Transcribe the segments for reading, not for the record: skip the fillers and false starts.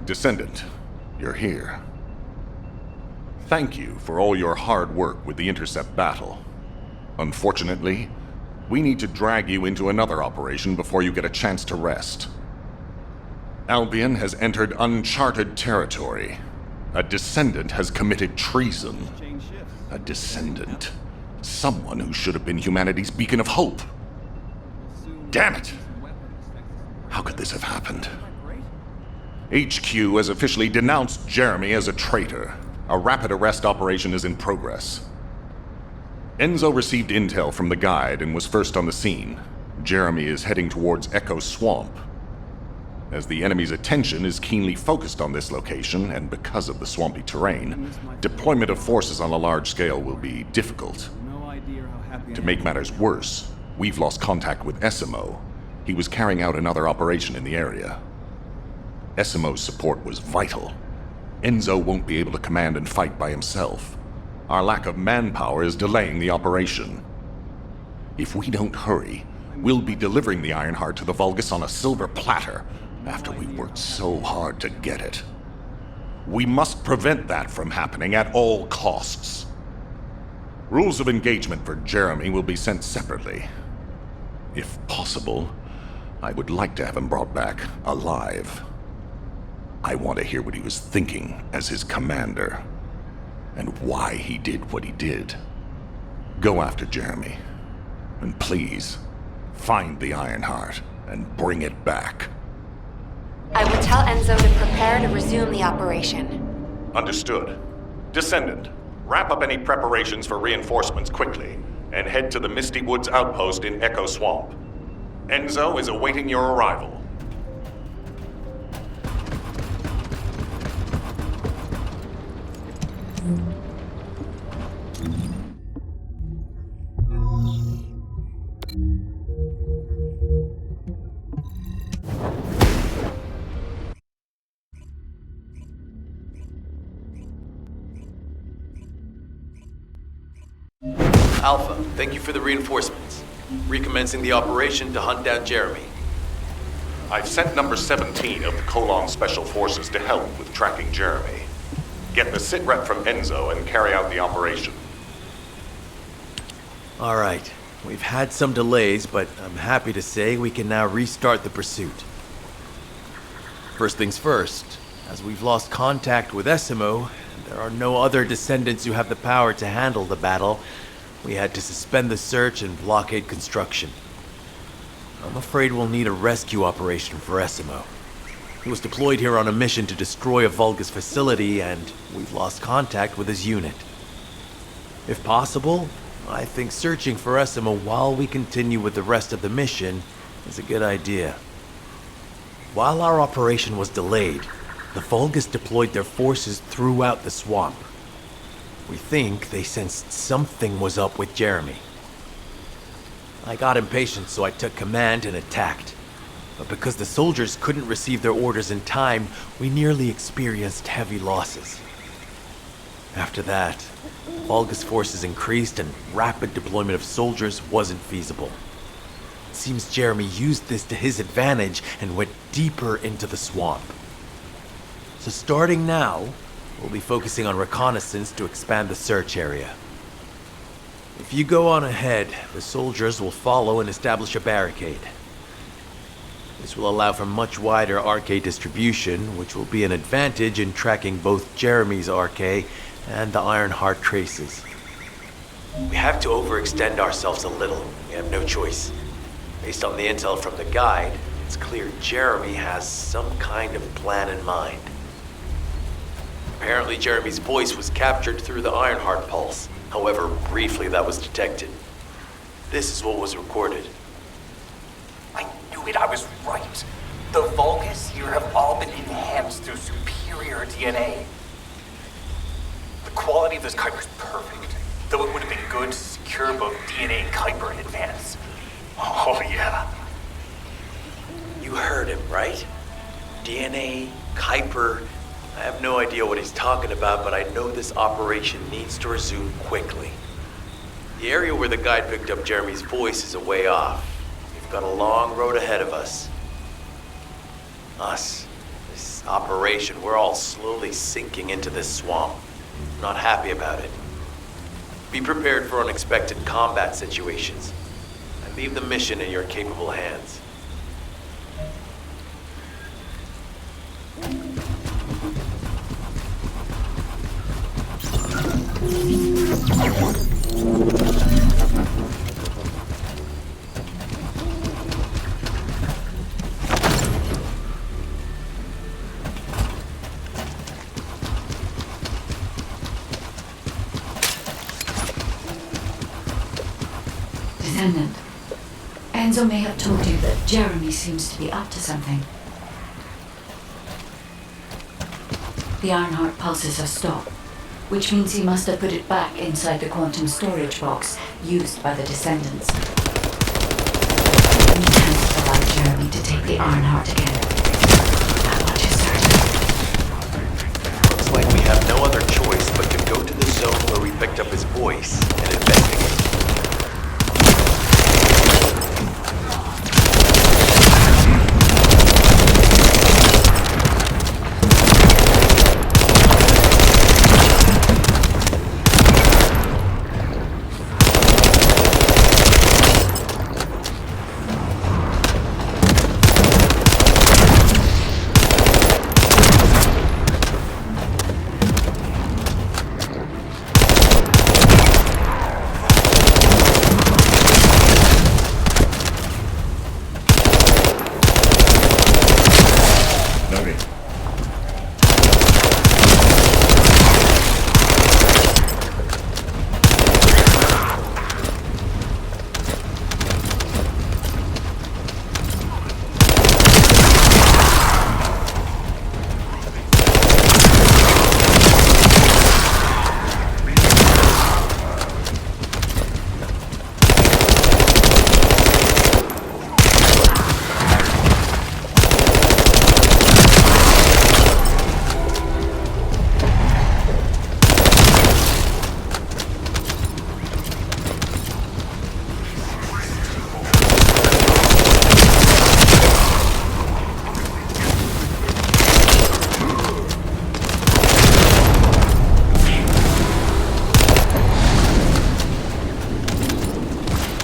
Descendant, you're here. Thank you for all your hard work with the intercept battle. Unfortunately, we need to drag you into another operation before you get a chance to rest. Albion has entered uncharted territory. A Descendant has committed treason. A Descendant. Someone who should have been humanity's beacon of hope. Damn it! How could this have happened? HQ has officially denounced Jeremy as a traitor. A rapid arrest operation is in progress. Enzo received intel from the guide and was first on the scene. Jeremy is heading towards Echo Swamp. As the enemy's attention is keenly focused on this location, and because of the swampy terrain, deployment of forces on a large scale will be difficult. To make matters worse, we've lost contact with Essimo. He was carrying out another operation in the area. Essimo's support was vital. Enzo won't be able to command and fight by himself. Our lack of manpower is delaying the operation. If we don't hurry, we'll be delivering the Ironheart to the Vulgus on a silver platter after we worked so hard to get it. We must prevent that from happening at all costs. Rules of engagement for Jeremy will be sent separately. If possible, I would like to have him brought back alive. I want to hear what he was thinking as his commander, and why he did what he did. Go after Jeremy, and please, find the Ironheart and bring it back. I will tell Enzo to prepare to resume the operation. Understood. Descendant, wrap up any preparations for reinforcements quickly, and head to the Misty Woods outpost in Echo Swamp. Enzo is awaiting your arrival. Alpha, thank you for the reinforcements. Recommencing the operation to hunt down Jeremy. I've sent number 17 of the Colon Special Forces to help with tracking Jeremy. Get the sitrep from Enzo and carry out the operation. Alright, we've had some delays, but I'm happy to say we can now restart the pursuit. First things first, as we've lost contact with Essimo, and there are no other Descendants who have the power to handle the battle, we had to suspend the search and blockade construction. I'm afraid we'll need a rescue operation for Essimo. He was deployed here on a mission to destroy a Vulgus facility, and we've lost contact with his unit. If possible, I think searching for Essimo while we continue with the rest of the mission is a good idea. While our operation was delayed, the Vulgus deployed their forces throughout the swamp. We think they sensed something was up with Jeremy. I got impatient, so I took command and attacked. But because the soldiers couldn't receive their orders in time, we nearly experienced heavy losses. After that, Vulgus forces increased and rapid deployment of soldiers wasn't feasible. It seems Jeremy used this to his advantage and went deeper into the swamp. So starting now, we'll be focusing on reconnaissance to expand the search area. If you go on ahead, the soldiers will follow and establish a barricade. This will allow for much wider RK distribution, which will be an advantage in tracking both Jeremy's RK and the Ironheart traces. We have to overextend ourselves a little. We have no choice. Based on the intel from the guide, it's clear Jeremy has some kind of plan in mind. Apparently Jeremy's voice was captured through the Ironheart pulse. However, briefly that was detected. This is what was recorded. I knew it, I was right. The Vulgus here have all been enhanced through superior DNA. The quality of this Kuiper's perfect, though it would have been good to secure both DNA and Kuiper in advance. Oh yeah. You heard him, right? DNA, Kuiper. I have no idea what he's talking about, but I know this operation needs to resume quickly. The area where the guide picked up Jeremy's voice is a way off. We've got a long road ahead of us. Us This operation, we're all slowly sinking into this swamp. I'm not happy about it. Be prepared for unexpected combat situations. I leave the mission in your capable hands. Descendant, Enzo may have told you that Jeremy seems to be up to something. The Ironheart pulses have stopped, which means he must have put it back inside the quantum storage box used by the Descendants. We can't allow Jeremy to take the Ironheart again. That much is certain. Looks like we have no other choice but to go to the zone where we picked up his voice and investigate.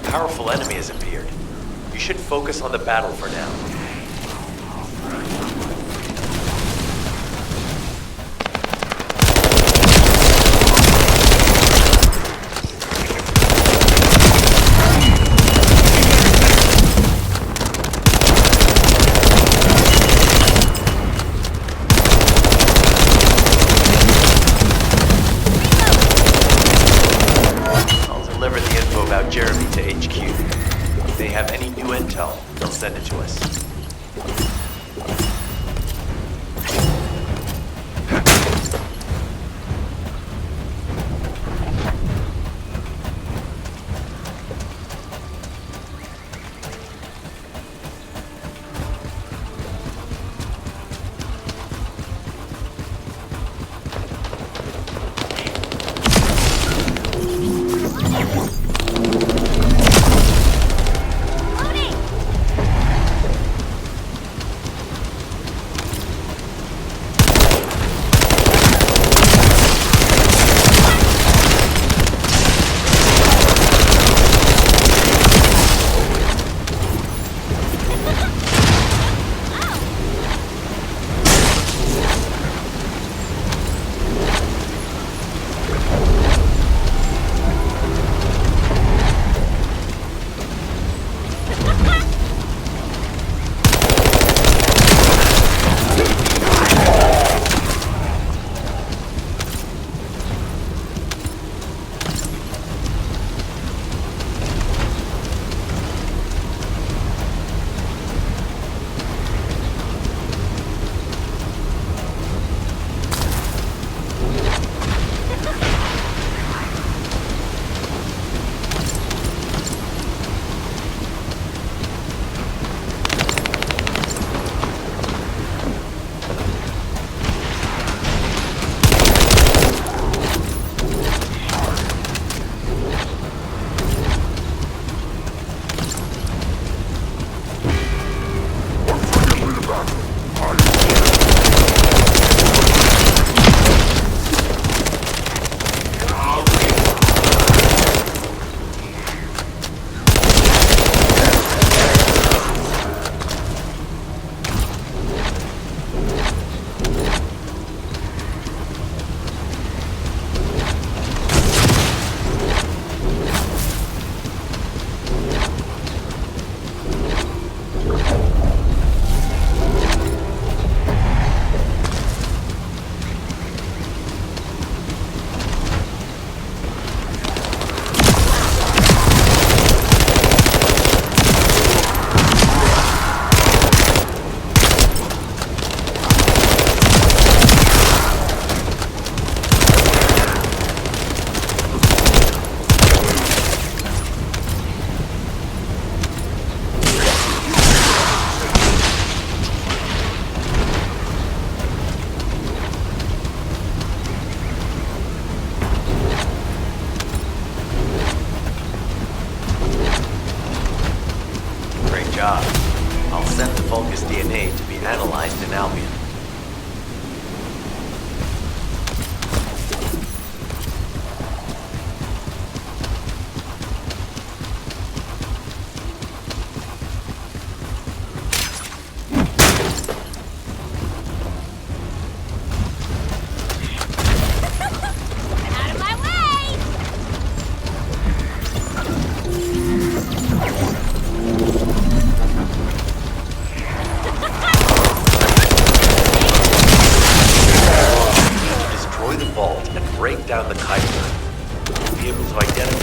Powerful enemy has appeared. You should focus on the battle for now. Jeremy to HQ. If they have any new intel, they'll send it to us.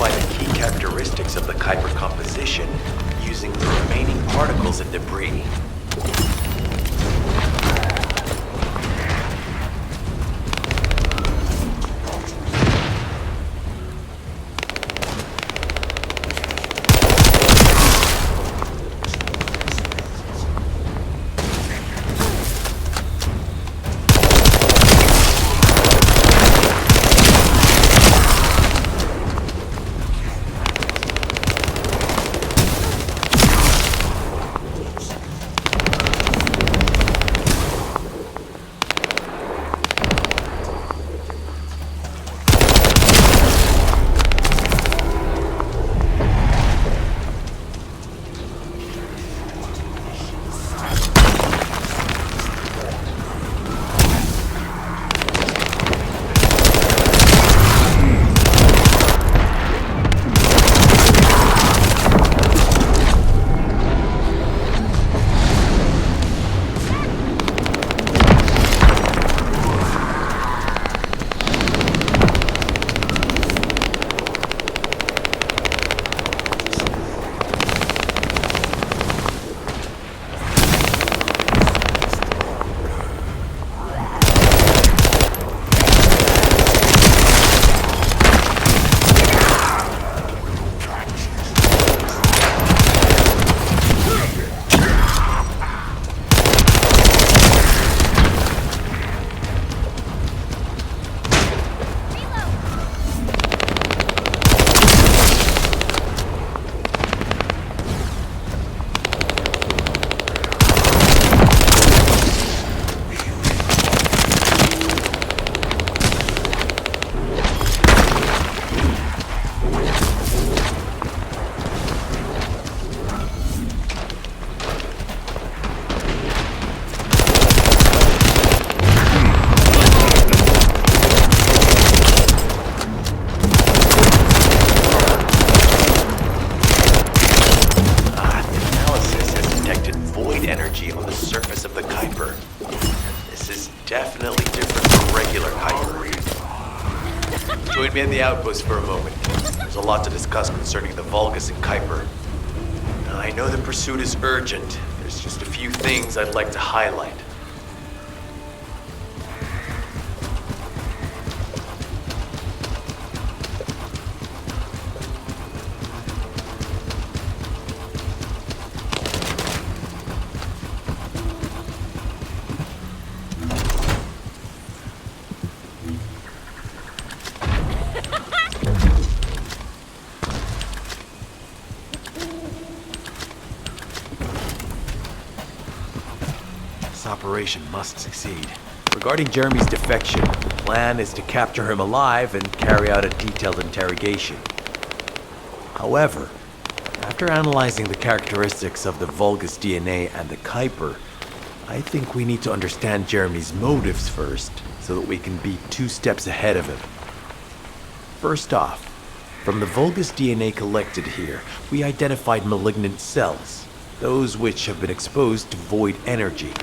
identify the key characteristics of the Kuiper composition using the remaining particles and debris. Definitely different from regular Kuiper. Join me in the outpost for a moment. There's a lot to discuss concerning the Vulgus and Kuiper. Now, I know the pursuit is urgent. There's just a few things I'd like to highlight. This operation must succeed. Regarding Jeremy's defection, the plan is to capture him alive and carry out a detailed interrogation. However, after analyzing the characteristics of the Vulgus DNA and the Kuiper, I think we need to understand Jeremy's motives first, so that we can be 2 steps ahead of him. First off, from the Vulgus DNA collected here, we identified malignant cells, those which have been exposed to void energy.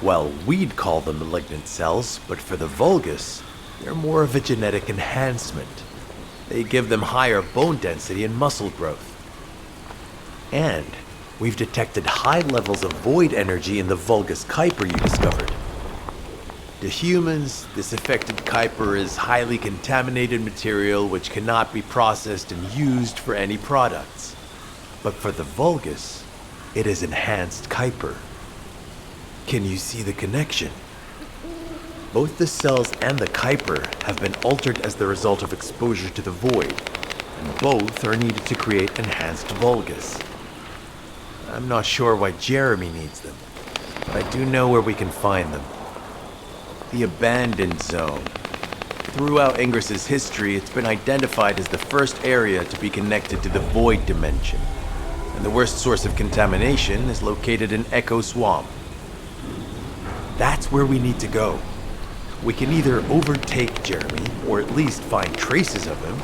Well, we'd call them malignant cells, but for the Vulgus, they're more of a genetic enhancement. They give them higher bone density and muscle growth. And we've detected high levels of void energy in the Vulgus Kuiper you discovered. To humans, this affected Kuiper is highly contaminated material which cannot be processed and used for any products. But for the Vulgus, it is enhanced Kuiper. Can you see the connection? Both the cells and the Kuiper have been altered as the result of exposure to the void, and both are needed to create enhanced Vulgus. I'm not sure why Jeremy needs them, but I do know where we can find them. The Abandoned Zone. Throughout Ingris's history, it's been identified as the first area to be connected to the Void Dimension, and the worst source of contamination is located in Echo Swamp. That's where we need to go. We can either overtake Jeremy, or at least find traces of him.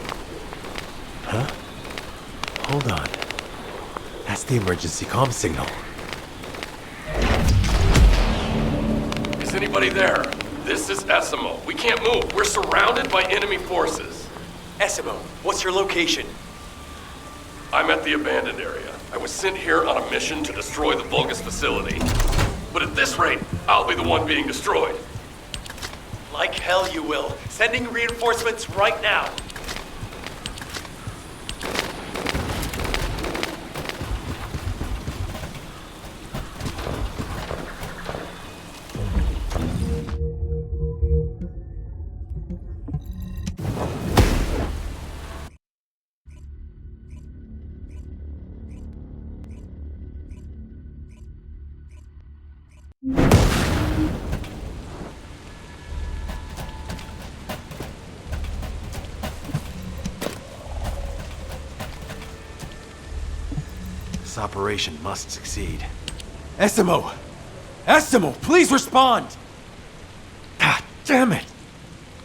Huh? Hold on. That's the emergency comm signal. Is anybody there? This is Esimo. We can't move. We're surrounded by enemy forces. Essimo, what's your location? I'm at the abandoned area. I was sent here on a mission to destroy the Vulgus facility. But at this rate, I'll be the one being destroyed. Like hell you will. Sending reinforcements right now. This operation must succeed. Essimo! Essimo, please respond! God damn it!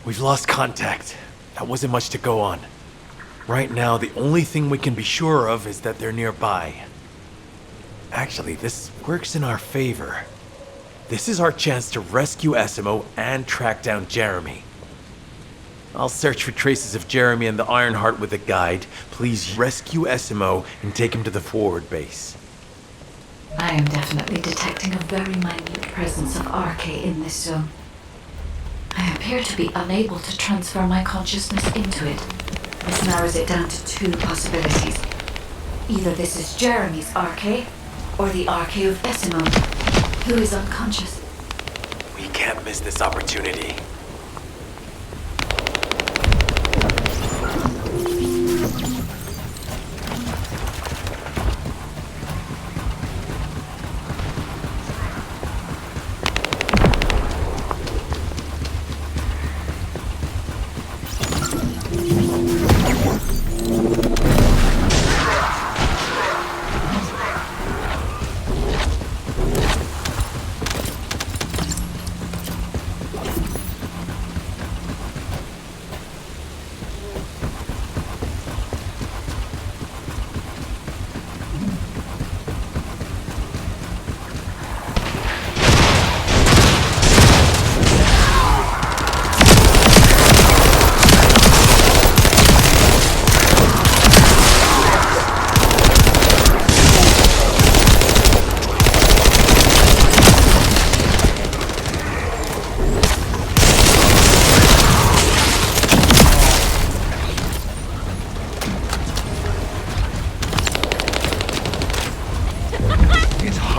We've lost contact. That wasn't much to go on. Right now, the only thing we can be sure of is that they're nearby. Actually, this works in our favor. This is our chance to rescue Essimo and track down Jeremy. I'll search for traces of Jeremy and the Ironheart with a guide. Please rescue Essimo and take him to the forward base. I am definitely detecting a very minute presence of RK in this zone. I appear to be unable to transfer my consciousness into it. This narrows it down to two possibilities. Either this is Jeremy's RK, or the RK of Essimo, who is unconscious. We can't miss this opportunity.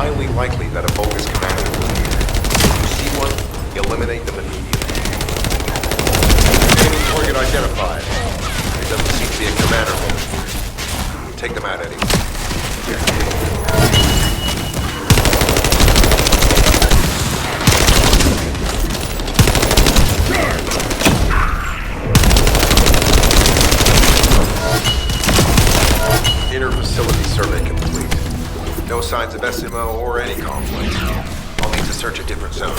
Highly likely that a bogus commander will be here. If you see one, eliminate them immediately. Enemy target identified. There doesn't seem to be a commander over here. Take them out anyway. Inner facility survey complete. No signs of Essimo or any conflict. I'll need to search a different zone.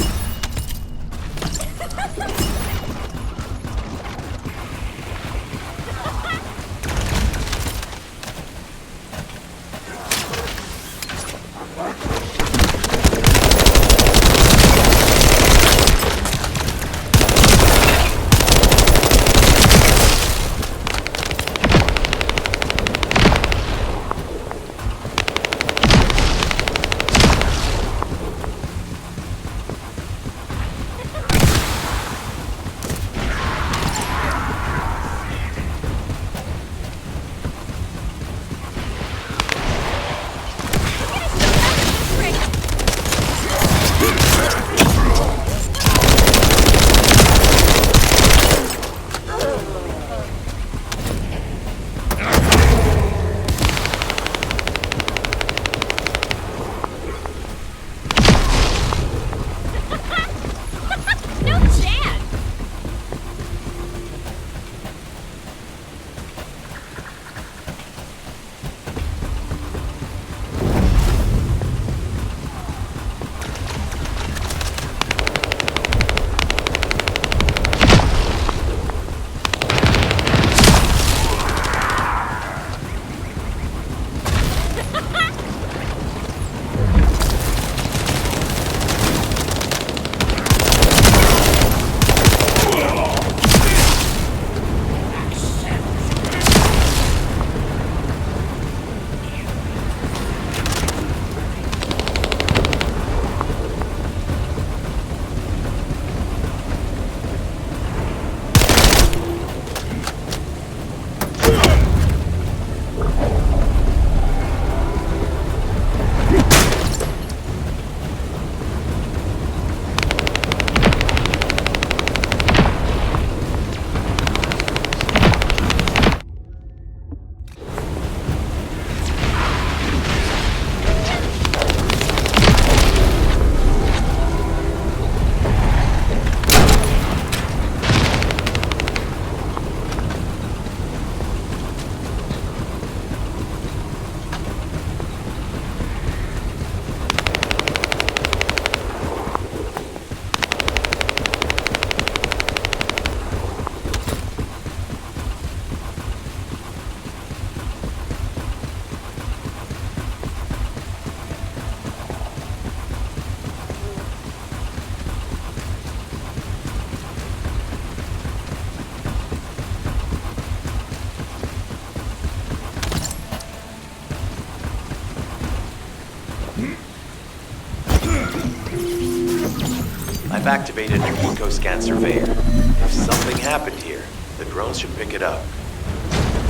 I've activated an eco-scan surveyor. If something happened here, the drones should pick it up.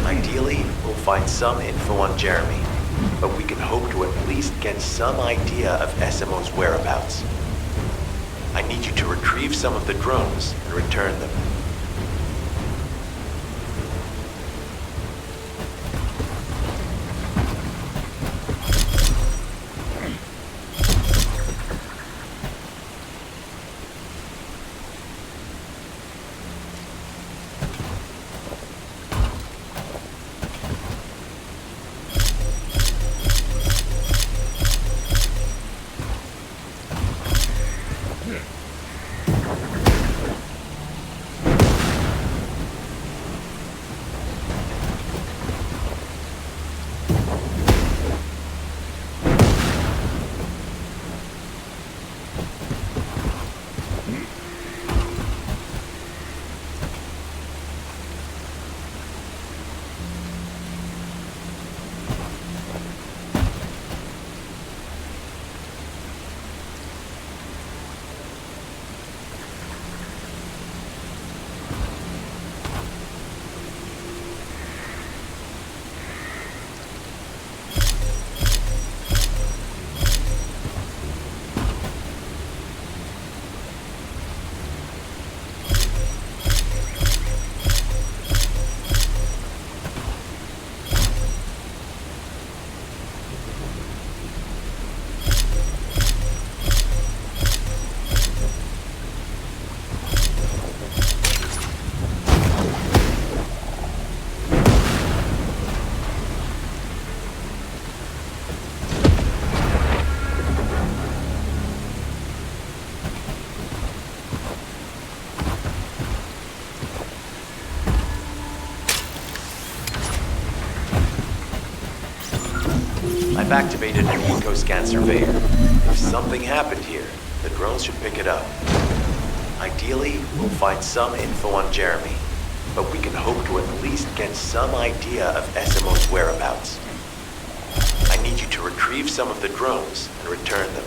Ideally, we'll find some info on Jeremy, but we can hope to at least get some idea of SMO's whereabouts. I need you to retrieve some of the drones and return them. I've activated an eco-scan surveyor. If something happened here, the drones should pick it up. Ideally, we'll find some info on Jeremy, but we can hope to at least get some idea of SMO's whereabouts. I need you to retrieve some of the drones and return them.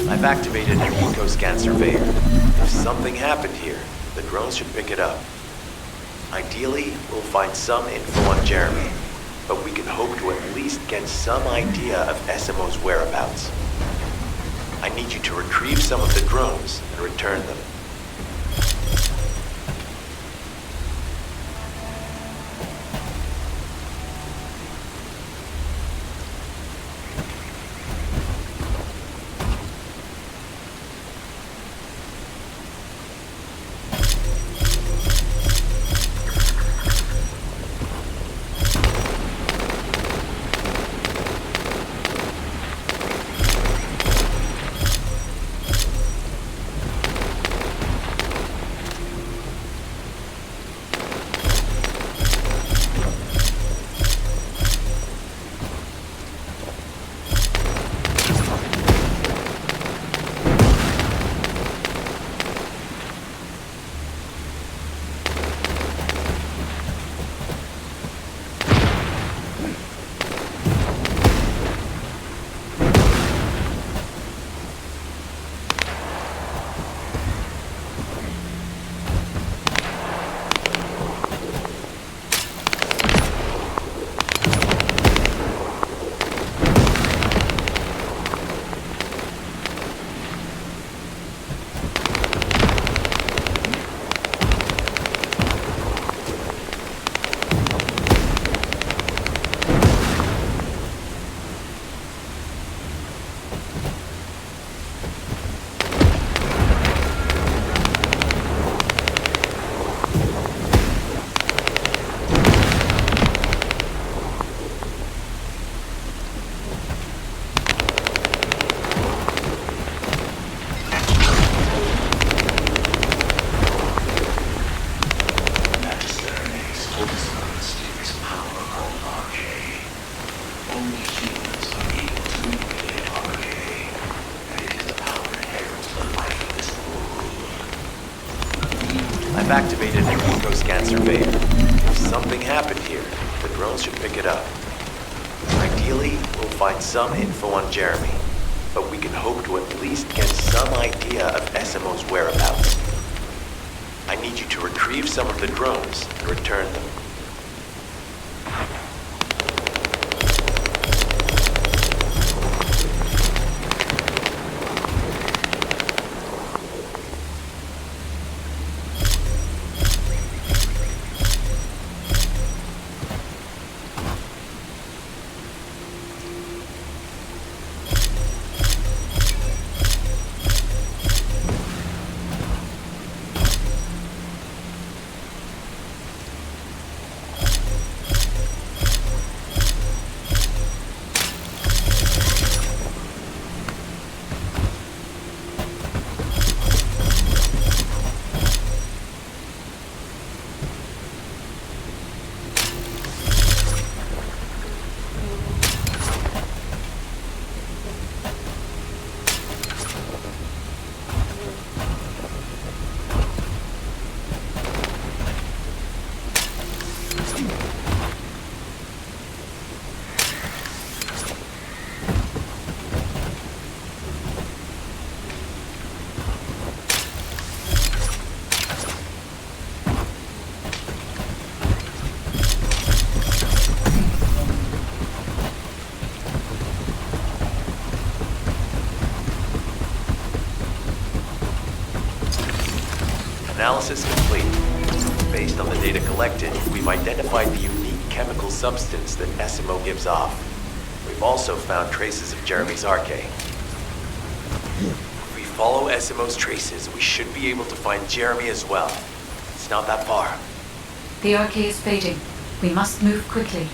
I've activated an eco-scan surveyor. If something happened here, the drones should pick it up. Ideally, we'll find some info on Jeremy, but we can hope to at least get some idea of SMO's whereabouts. I need you to retrieve some of the drones and return them. Eco-scan surveyor. If something happened here, the drones should pick it up. Ideally, we'll find some info on Jeremy, but we can hope to at least get some idea of SMO's whereabouts. I need you to retrieve some of the drones and return them. Analysis complete. Based on the data collected, we've identified the unique chemical substance that SMO gives off. We've also found traces of Jeremy's arcade. If we follow SMO's traces, we should be able to find Jeremy as well. It's not that far. The arcade is fading. We must move quickly.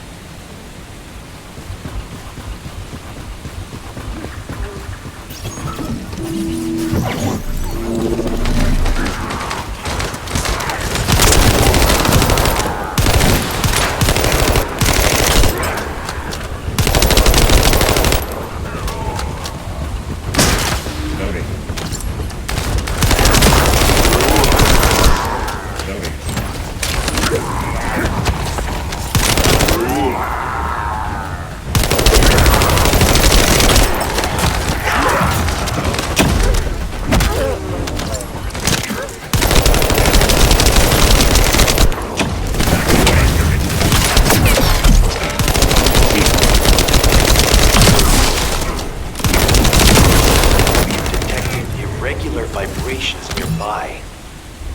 Vibrations nearby.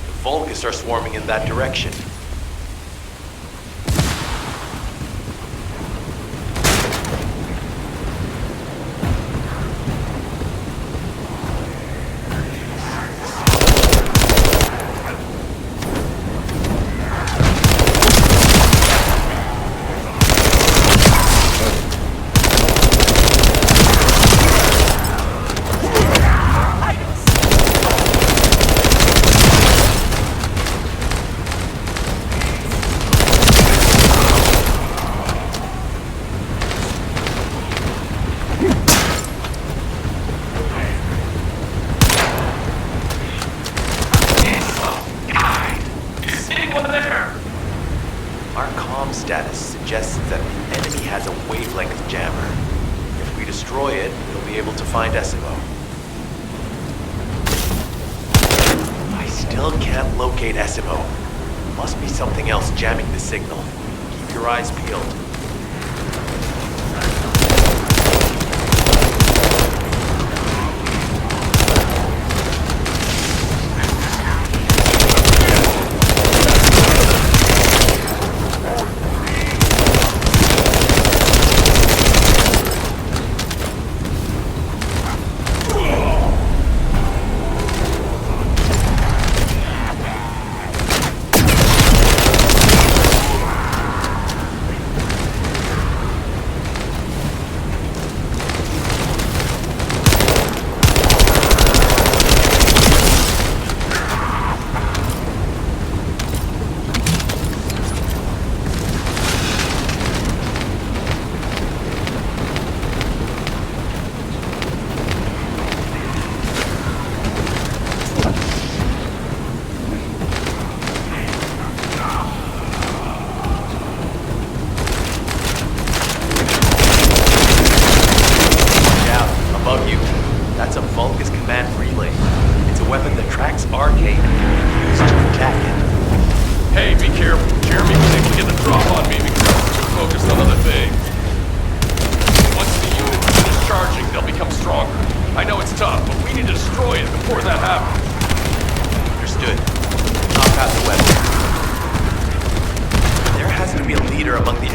The Vulgus are swarming in that direction. Status suggests that the enemy has a wavelength jammer. If we destroy it, we'll be able to find SMO. I still can't locate SMO. Must be something else jamming the signal. Keep your eyes peeled.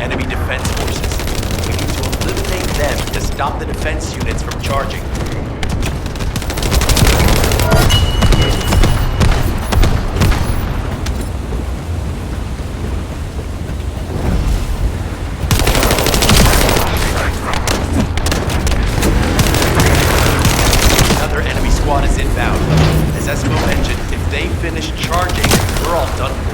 enemy defense forces. We need to eliminate them to stop the defense units from charging. Another enemy squad is inbound. As Esmo mentioned, if they finish charging, we're all done for.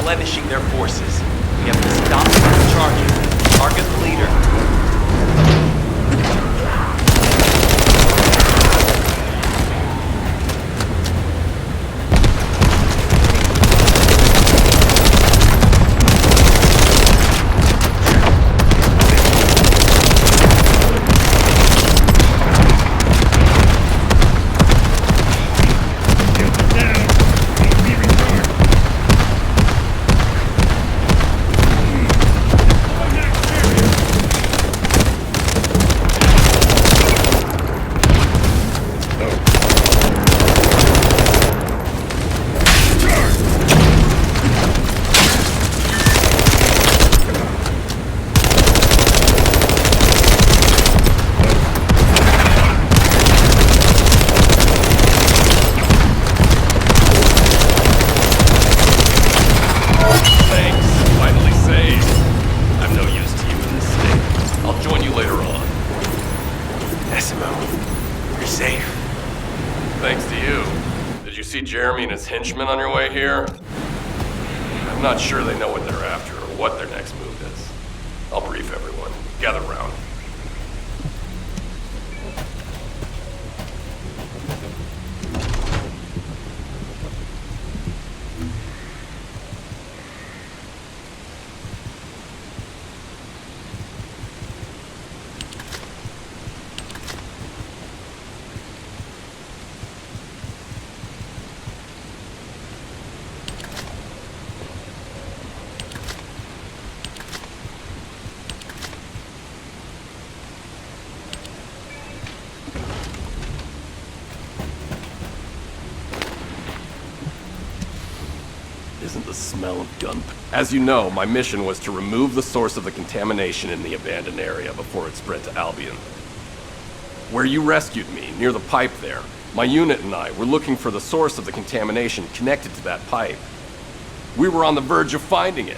Replenishing their forces. We have to stop them from charging. Target the leader. Jeremy and his henchmen on your way here? I'm not sure they know what they're after or what their next move is. I'll brief everyone. Gather round. Isn't the smell of gun? As you know, my mission was to remove the source of the contamination in the abandoned area before it spread to Albion. Where you rescued me, near the pipe there, my unit and I were looking for the source of the contamination connected to that pipe. We were on the verge of finding it.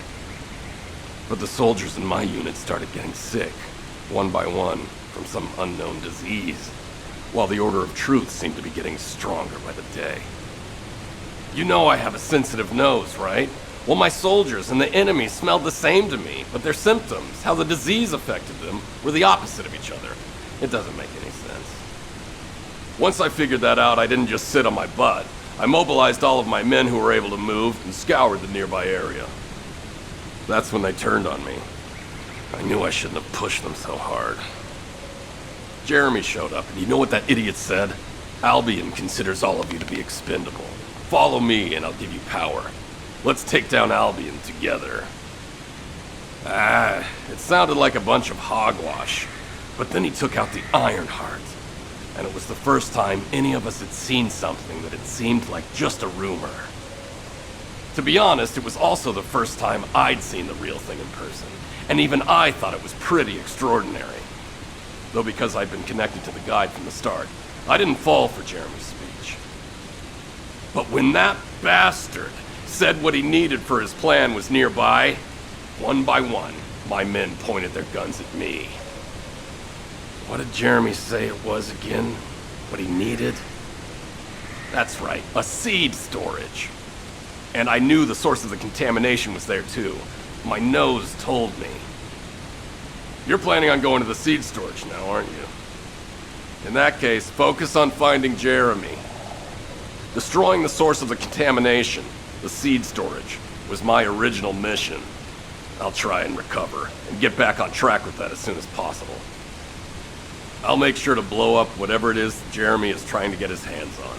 But the soldiers in my unit started getting sick, one by one, from some unknown disease, while the Order of Truth seemed to be getting stronger by the day. You know I have a sensitive nose, right? Well, my soldiers and the enemy smelled the same to me, but their symptoms, how the disease affected them, were the opposite of each other. It doesn't make any sense. Once I figured that out, I didn't just sit on my butt. I mobilized all of my men who were able to move and scoured the nearby area. That's when they turned on me. I knew I shouldn't have pushed them so hard. Jeremy showed up, and you know what that idiot said? Albion considers all of you to be expendable. Follow me and I'll give you power. Let's take down Albion together. It sounded like a bunch of hogwash. But then he took out the Ironheart. And it was the first time any of us had seen something that had seemed like just a rumor. To be honest, it was also the first time I'd seen the real thing in person. And even I thought it was pretty extraordinary. Though because I'd been connected to the guide from the start, I didn't fall for Jeremy's speech. But when that bastard said what he needed for his plan was nearby, one by one, my men pointed their guns at me. What did Jeremy say it was again? What he needed? That's right, a seed storage. And I knew the source of the contamination was there too. My nose told me. You're planning on going to the seed storage now, aren't you? In that case, focus on finding Jeremy. Destroying the source of the contamination, the seed storage, was my original mission. I'll try and recover, and get back on track with that as soon as possible. I'll make sure to blow up whatever it is Jeremy is trying to get his hands on.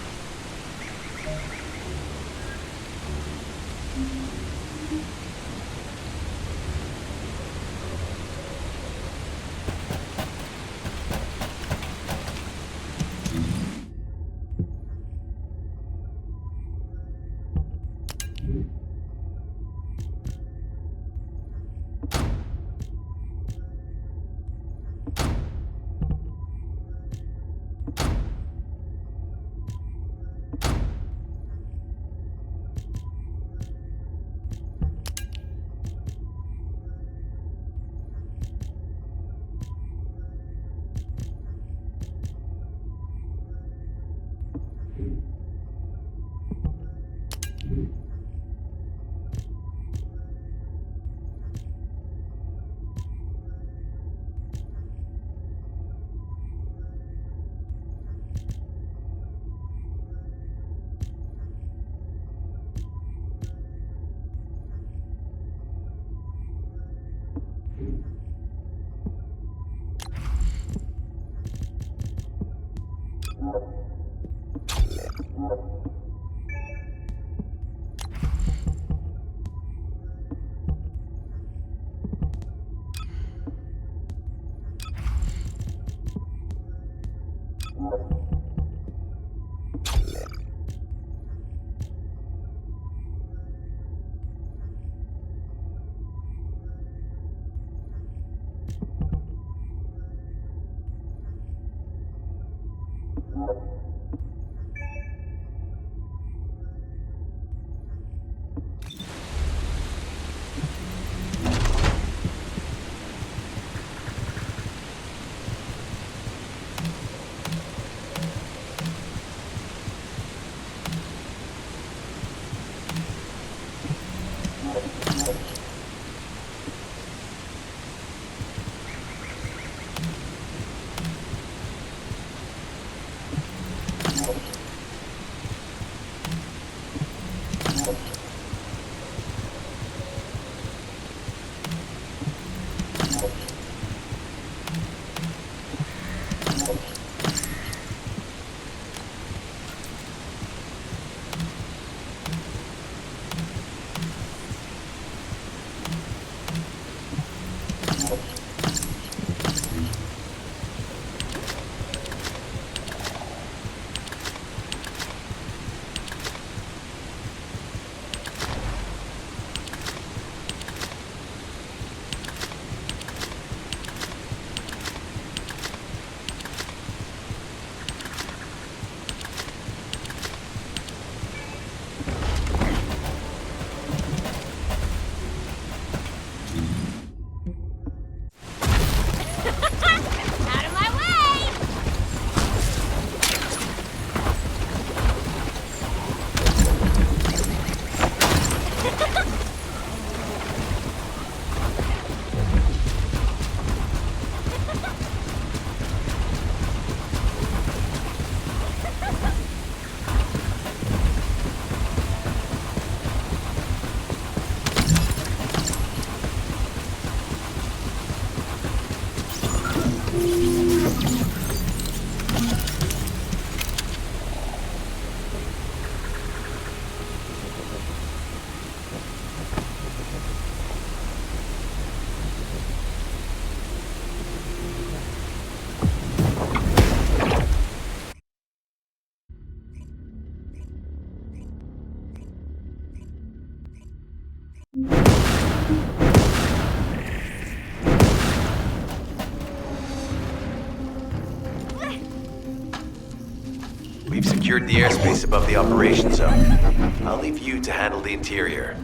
We've secured the airspace above the operation zone. I'll leave you to handle the interior.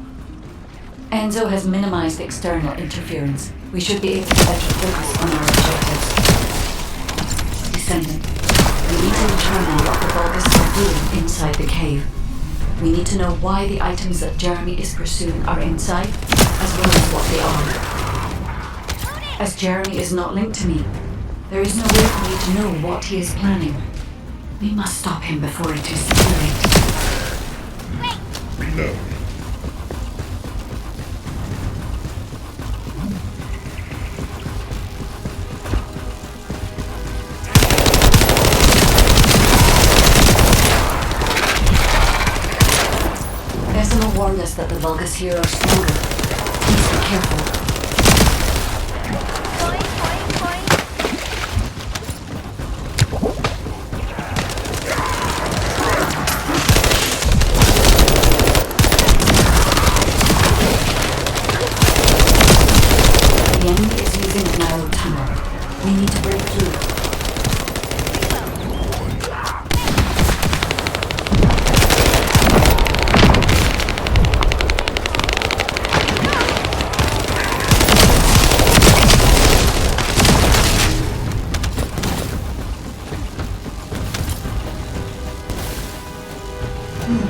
Enzo has minimized external interference. We should be able to better focus on our objectives. Descendant, we need to determine what the Vulgus are doing inside the cave. We need to know why the items that Jeremy is pursuing are inside, as well as what they are. As Jeremy is not linked to me, there is no way for me to know what he is planning. We must stop him before it is too late. Reload. suggest that the Vulgus here are stronger. Please be careful. The enemy is using a narrow tunnel. We need to break through.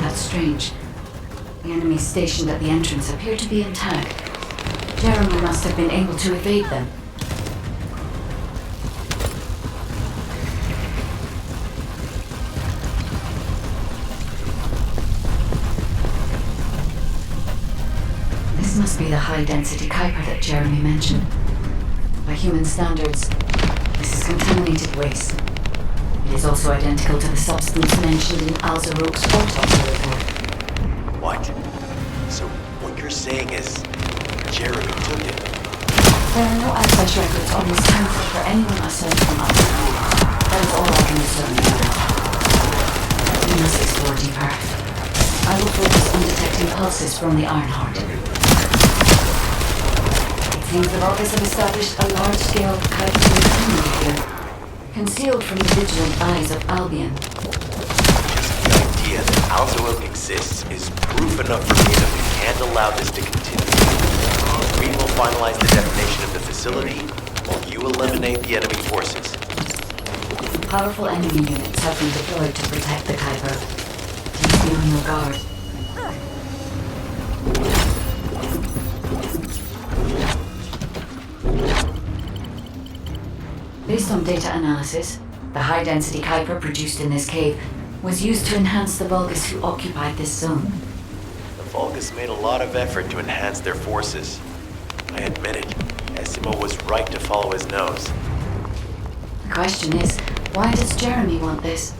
That's strange. The enemies stationed at the entrance appear to be intact. Jeremy must have been able to evade them. This must be the high-density Kuiper that Jeremy mentioned. By human standards, this is contaminated waste. It is also identical to the substance mentioned in Alzarok's autopsy report. What? So what you're saying is Jeremy took it? There are no access records on this temple for anyone aside from us. That is all I can discern now. We must explore deeper. I will focus on detecting pulses from the Ironheart. It seems the Vulgus have established a large-scale Kuiper community here, concealed from the vigilant eyes of Albion. The idea that Alzarok exists is proof enough for me that we can't allow this to continue. We will finalize the detonation of the facility while you eliminate the enemy forces. Powerful enemy units have been deployed to protect the Kuiper. Please be on your guard. Based on data analysis, the high-density Kuiper produced in this cave was used to enhance the Vulgus who occupied this zone. The Vulgus made a lot of effort to enhance their forces. I admit it, Essimo was right to follow his nose. The question is, why does Jeremy want this?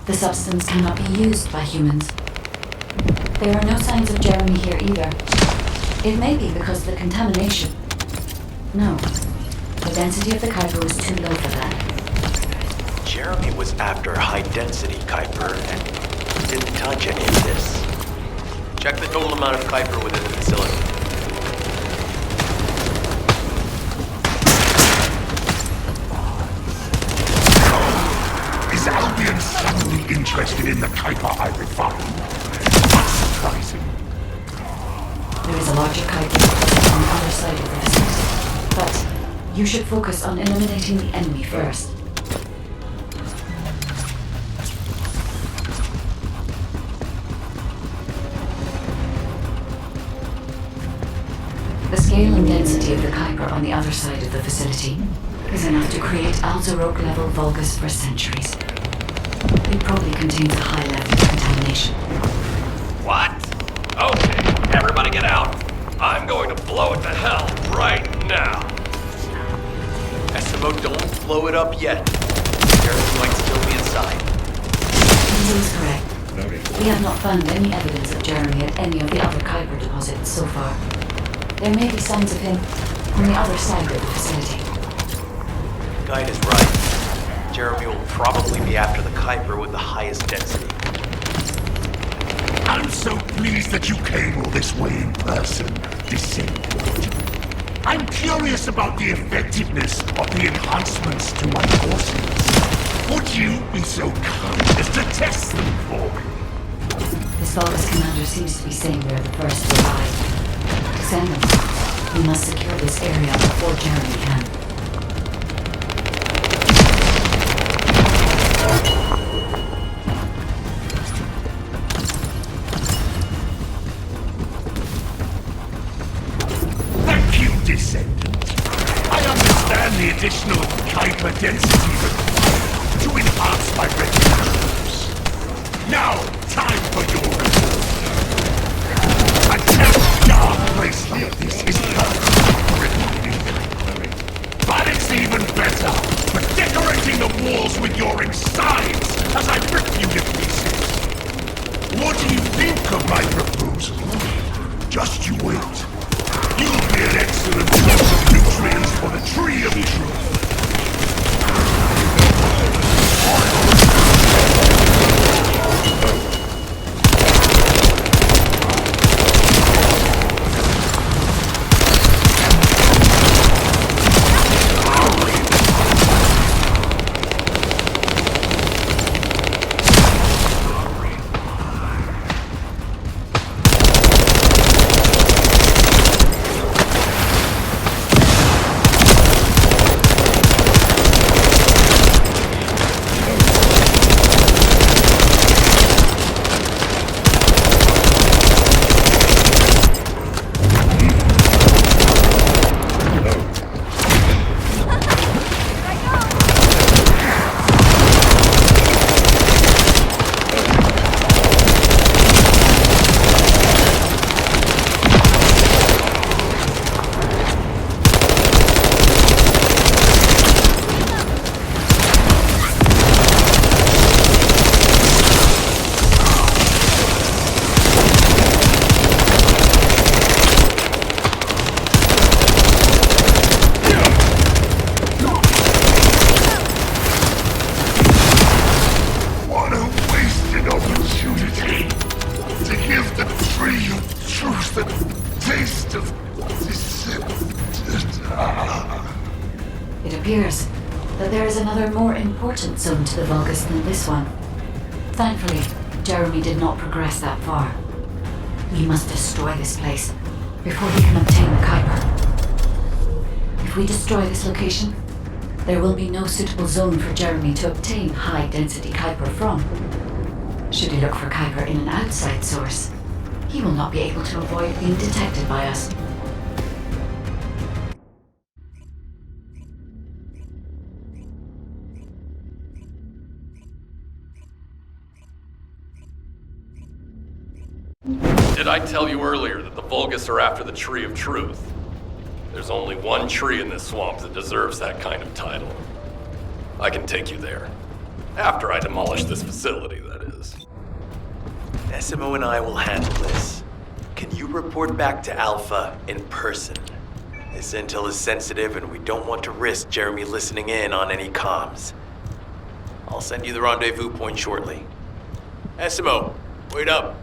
The substance cannot be used by humans. There are no signs of Jeremy here either. It may be because of the contamination. No. The density of the Kuiper was too low for that. Jeremy was after high-density Kuiper and didn't touch any of this. Check the total amount of Kuiper within the facility. Is Albion suddenly interested in the Kuiper I refined? That's surprising. There is a larger Kuiper on the other side of the facility, but you should focus on eliminating the enemy first. The scale and density of the Kuiper on the other side of the facility is enough to create Alzarok-level Vulgus for centuries. It probably contains a high level of contamination. What? Okay, everybody get out. I'm going to blow it to hell right now. Essimo, don't blow it up yet. Jeremy might still be inside. This is correct. We have not found any evidence of Jeremy at any of the other Kuiper deposits so far. There may be signs of him on the other side of the facility. Guide is right. Jeremy will probably be after the Kuiper with the highest density. I'm so pleased that you came all this way in person, Descendant. I'm curious about the effectiveness of the enhancements to my forces. Would you be so kind as to test them for me? This Vulgus commander seems to be saying we're the first to arrive. Descendants, we must secure this area before Jeremy can. Thank you, Descendant. I understand the additional Kuiper density required to enhance my recognitions. Now, time for your a damn dark place like this is perfect for refining Kuiper. But it's even better for decorating the walls with your insides as I rip you to pieces. What do you think of my proposal? Just you wait. You'll be an excellent source of nutrients for the tree of truth. It appears that there is another more important zone to the Vulgus than this one. Thankfully, Jeremy did not progress that far. We must destroy this place before he can obtain the Kuiper. If we destroy this location, there will be no suitable zone for Jeremy to obtain high-density Kuiper from. Should he look for Kuiper in an outside source, he will not be able to avoid being detected by us. Did I tell you earlier that the Vulgus are after the Tree of Truth? There's only one tree in this swamp that deserves that kind of title. I can take you there. After I demolish this facility, that is. Essimo and I will handle this. Can you report back to Alpha in person? This intel is sensitive and we don't want to risk Jeremy listening in on any comms. I'll send you the rendezvous point shortly. Essimo, wait up.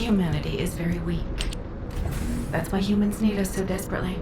humanity is very weak. That's why humans need us so desperately.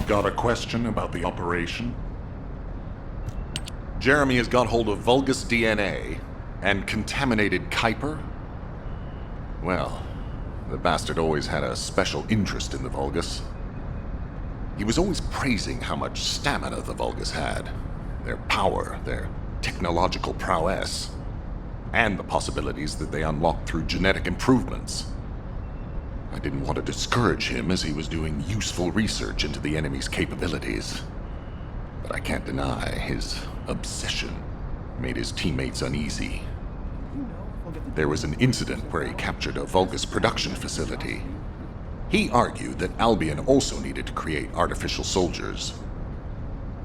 Got a question about the operation? Jeremy has got hold of Vulgus DNA and contaminated Kuiper? Well, the bastard always had a special interest in the Vulgus. He was always praising how much stamina the Vulgus had, their power, their technological prowess, and the possibilities that they unlocked through genetic improvements. I didn't want to discourage him as he was doing useful research into the enemy's capabilities. But I can't deny his obsession made his teammates uneasy. There was an incident where he captured a Vulgus production facility. He argued that Albion also needed to create artificial soldiers.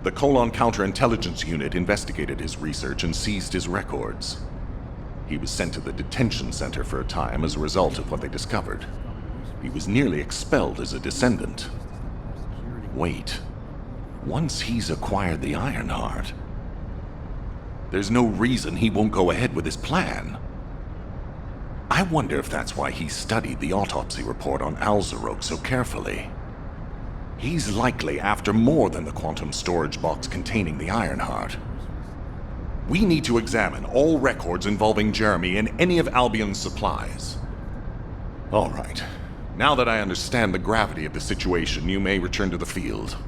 The Colon Counterintelligence Unit investigated his research and seized his records. He was sent to the detention center for a time as a result of what they discovered. He was nearly expelled as a Descendant. Wait. Once he's acquired the Ironheart, there's no reason he won't go ahead with his plan. I wonder if that's why he studied the autopsy report on Alzarok so carefully. He's likely after more than the quantum storage box containing the Ironheart. We need to examine all records involving Jeremy and any of Albion's supplies. All right. Now that I understand the gravity of the situation, you may return to the field.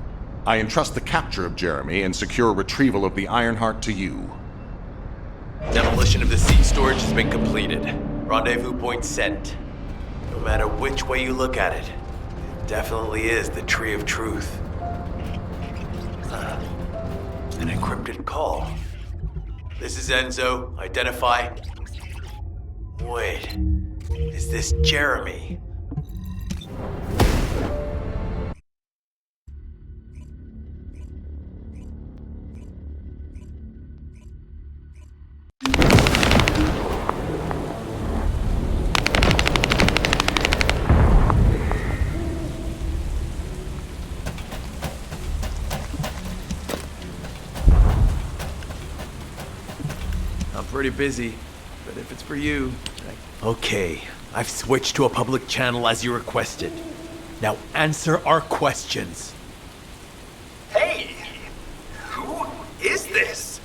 I entrust the capture of Jeremy and secure retrieval of the Ironheart to you. Demolition of the seed storage has been completed. Rendezvous point set. No matter which way you look at it, it definitely is the Tree of Truth. An encrypted call. This is Enzo. Identify. Wait. Is this Jeremy? Pretty busy, but if it's for you... Okay, I've switched to a public channel as you requested. Now answer our questions. Hey! Who is this?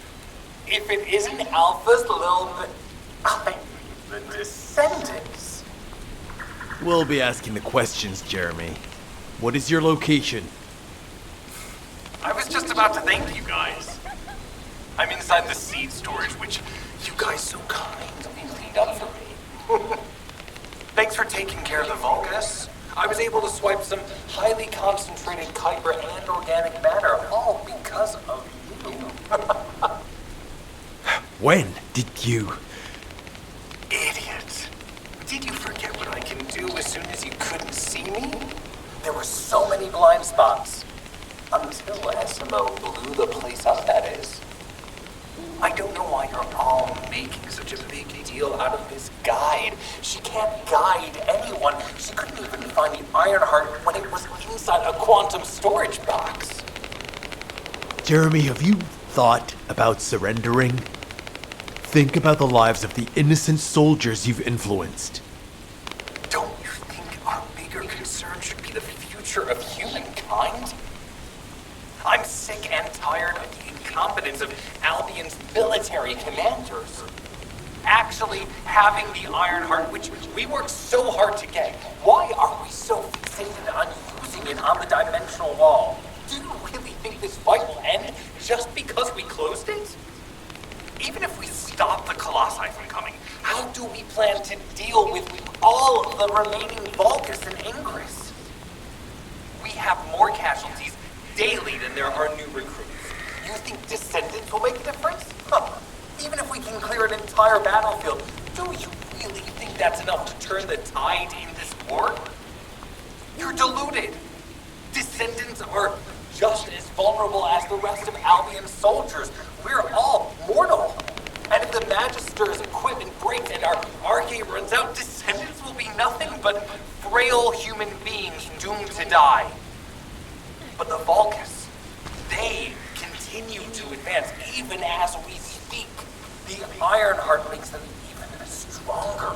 If it isn't Alpha's little... the Descendants. We'll be asking the questions, Jeremy. What is your location? I was just about to thank you guys. I'm inside the seed storage, which you guys so kindly cleaned up for me. Thanks for taking care of the Vulgus. I was able to swipe some highly concentrated Kuiper and organic matter, all because of you. When did you... Idiot. Did you forget what I can do as soon as you couldn't see me? There were so many blind spots. Until SMO blew the place up, that is. I don't know why you're all making such a big deal out of this guide. She can't guide anyone. She couldn't even find the Ironheart when it was inside a quantum storage box. Jeremy, have you thought about surrendering? Think about the lives of the innocent soldiers you've influenced. Don't you think our bigger concern should be the future of humankind? I'm sick and tired of the incompetence of Albion's military commanders. Actually having the Ironheart, which we worked so hard to get, why are we so fixated on using it on the dimensional wall? Do you really think this fight will end just because we closed it? Even if we stop the Colossi from coming, how do we plan to deal with all of the remaining Vulgus and Ingress? We have more casualties daily than there are new recruits. You think Descendants will make a difference? Huh. Even if we can clear an entire battlefield, do you really think that's enough to turn the tide in this war? You're deluded. Descendants are just as vulnerable as the rest of Albion's soldiers. We're all mortal. And if the Magister's equipment breaks and our arcade runs out, Descendants will be nothing but frail human beings doomed to die. But the Vulgus, they continue to advance even as we speak. The Ironheart makes them even stronger.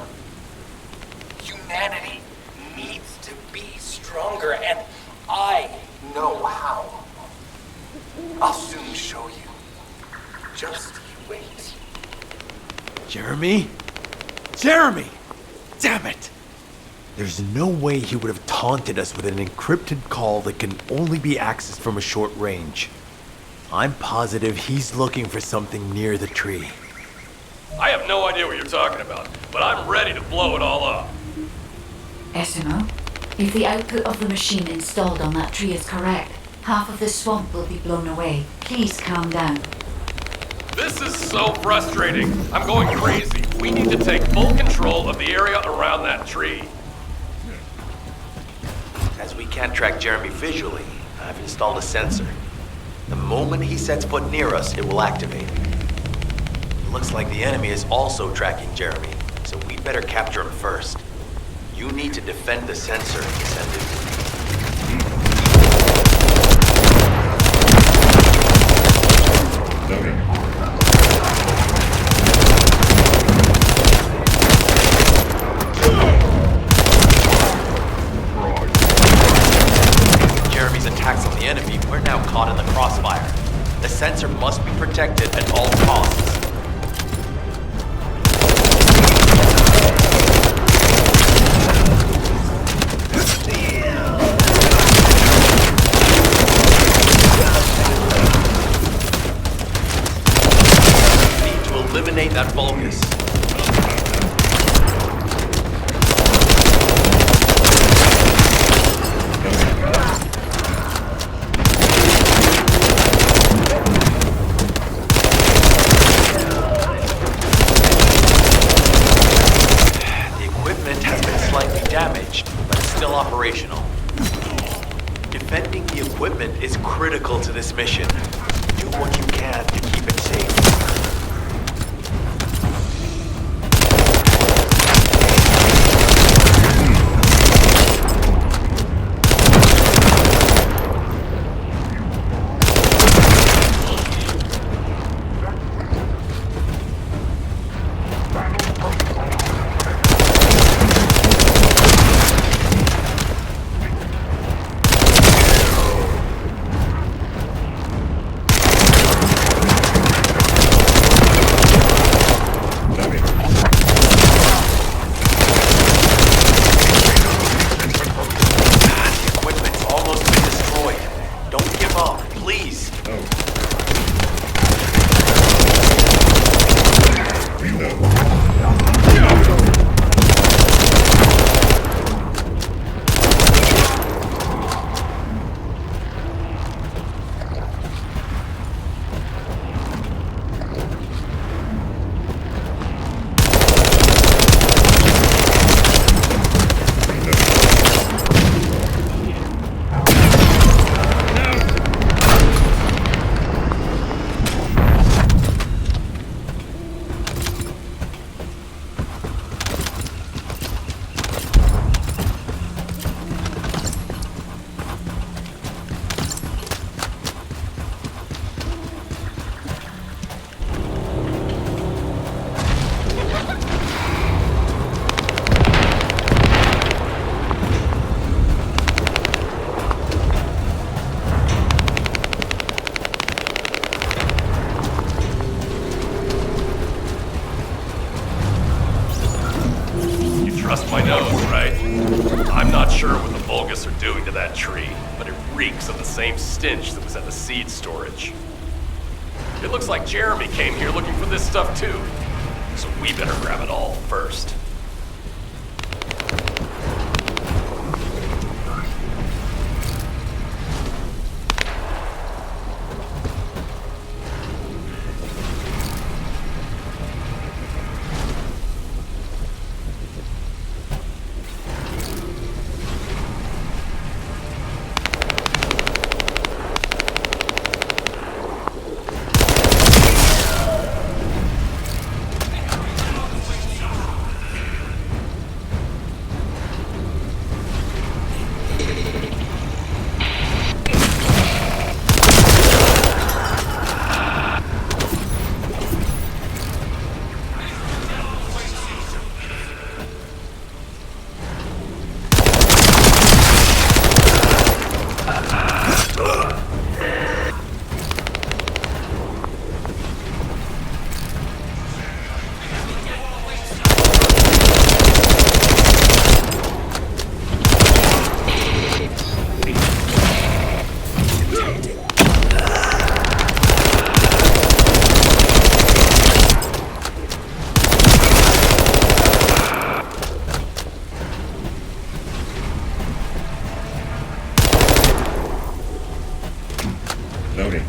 Humanity needs to be stronger, and I know how. I'll soon show you. Just you wait. Jeremy? Jeremy! Damn it! There's no way he would have taunted us with an encrypted call that can only be accessed from a short range. I'm positive he's looking for something near the tree. I have no idea what you're talking about, but I'm ready to blow it all up. Esimo, if the output of the machine installed on that tree is correct, half of the swamp will be blown away. Please calm down. This is so frustrating. I'm going crazy. We need to take full control of the area around that tree. As we can't track Jeremy visually, I've installed a sensor. The moment he sets foot near us, it will activate. It looks like the enemy is also tracking Jeremy, so we better capture him first. You need to defend the sensor, Descendant. Jeremy's attacks on the enemy, we're now caught in the crossfire. The sensor must be protected at all costs. Eliminate that Vulgus. The equipment has been slightly damaged, but it's still operational. Defending the equipment is critical to this mission. Do what you can to keep it safe. Trust my nose, right? I'm not sure what the Vulgus are doing to that tree, but it reeks of the same stench that was at the seed storage. It looks like Jeremy came here looking for this stuff too. So we better grab it all first. Loading.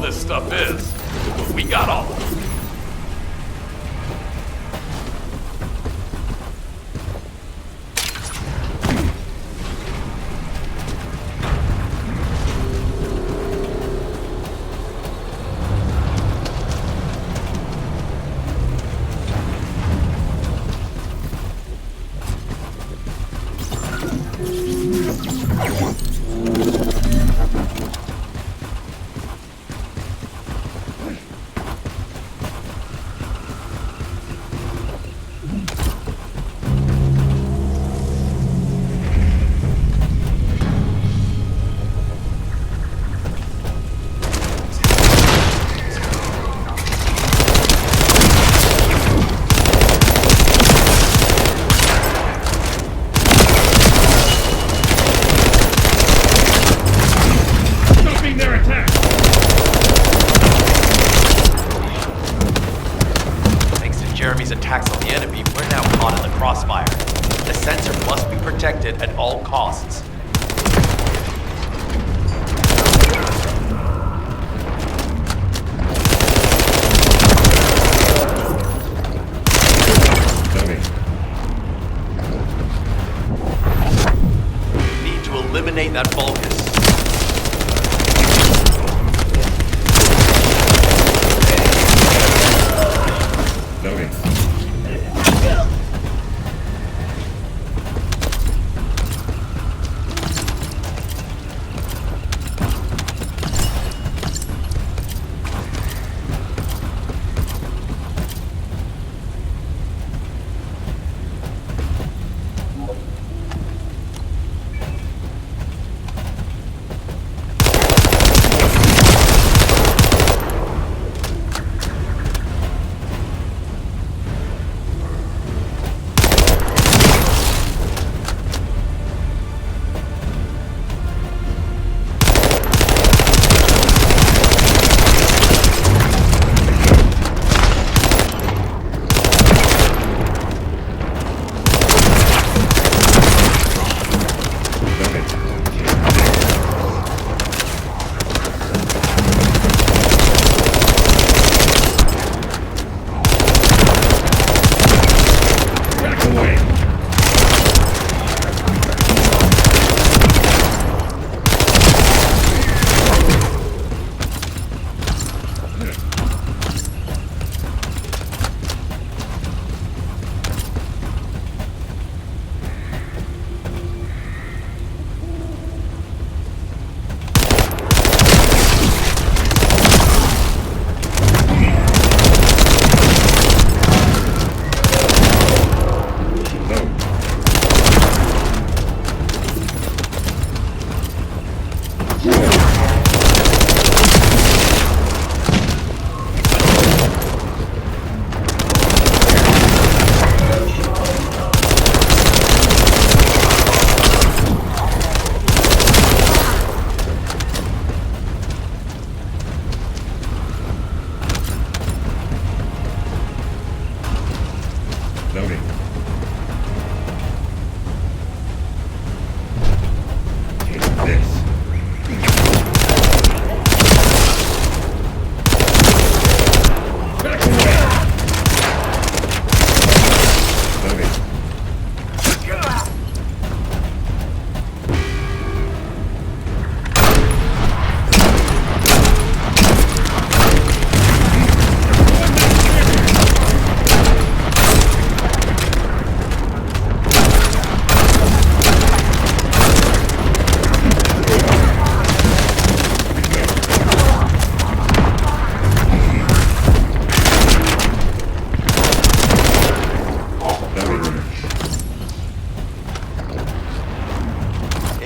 this stuff is, but we got all of it. Jeremy's attacks on the enemy, we're now caught in the crossfire. The sensor must be protected at all costs. Need to eliminate that Vulgus.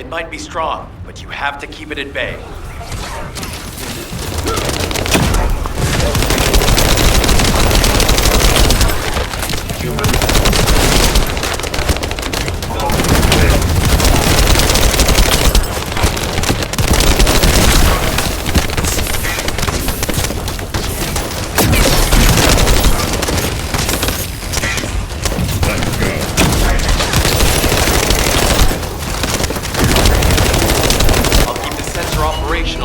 Might be strong, but you have to keep it at bay.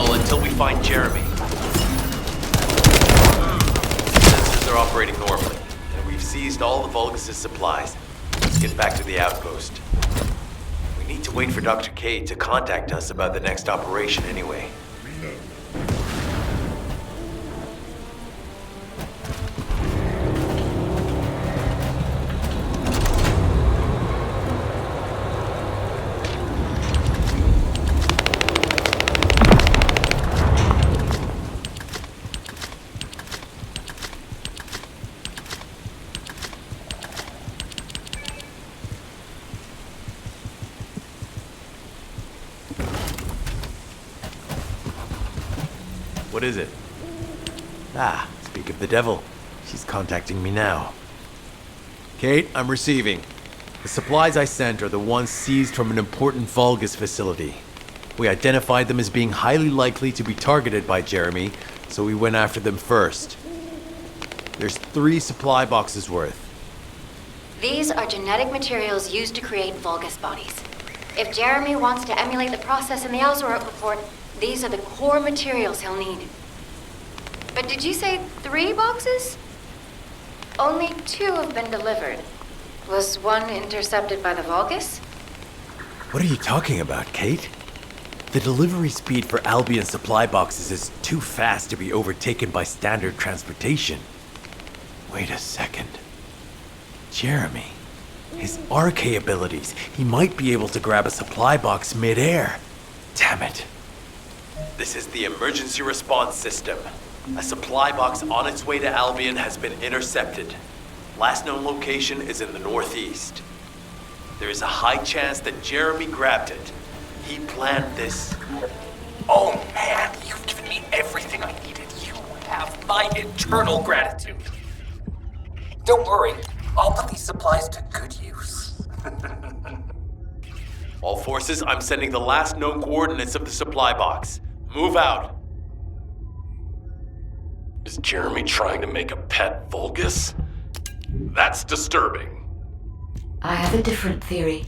Until we find Jeremy. are operating normally, and we've seized all the Vulgus' supplies. Let's get back to the outpost. We need to wait for Dr. K to contact us about the next operation anyway. What is it? Ah, speak of the devil. She's contacting me now. Kate, I'm receiving. The supplies I sent are the ones seized from an important Vulgus facility. We identified them as being highly likely to be targeted by Jeremy, so we went after them first. There's 3 supply boxes worth. These are genetic materials used to create Vulgus bodies. If Jeremy wants to emulate the process in the Alzarot report, these are the core materials he'll need. But did you say 3 boxes? Only 2 have been delivered. Was one intercepted by the Vulgus? What are you talking about, Kate? The delivery speed for Albion supply boxes is too fast to be overtaken by standard transportation. Wait a second. Jeremy. His RK abilities. He might be able to grab a supply box mid-air. Damn it. This is the emergency response system. A supply box on its way to Albion has been intercepted. Last known location is in the northeast. There is a high chance that Jeremy grabbed it. He planned this. Oh man, you've given me everything I needed. You have my eternal gratitude. Don't worry, I'll put these supplies to good use. All forces, I'm sending the last known coordinates of the supply box. Move out. Is Jeremy trying to make a pet Vulgus? That's disturbing. I have a different theory.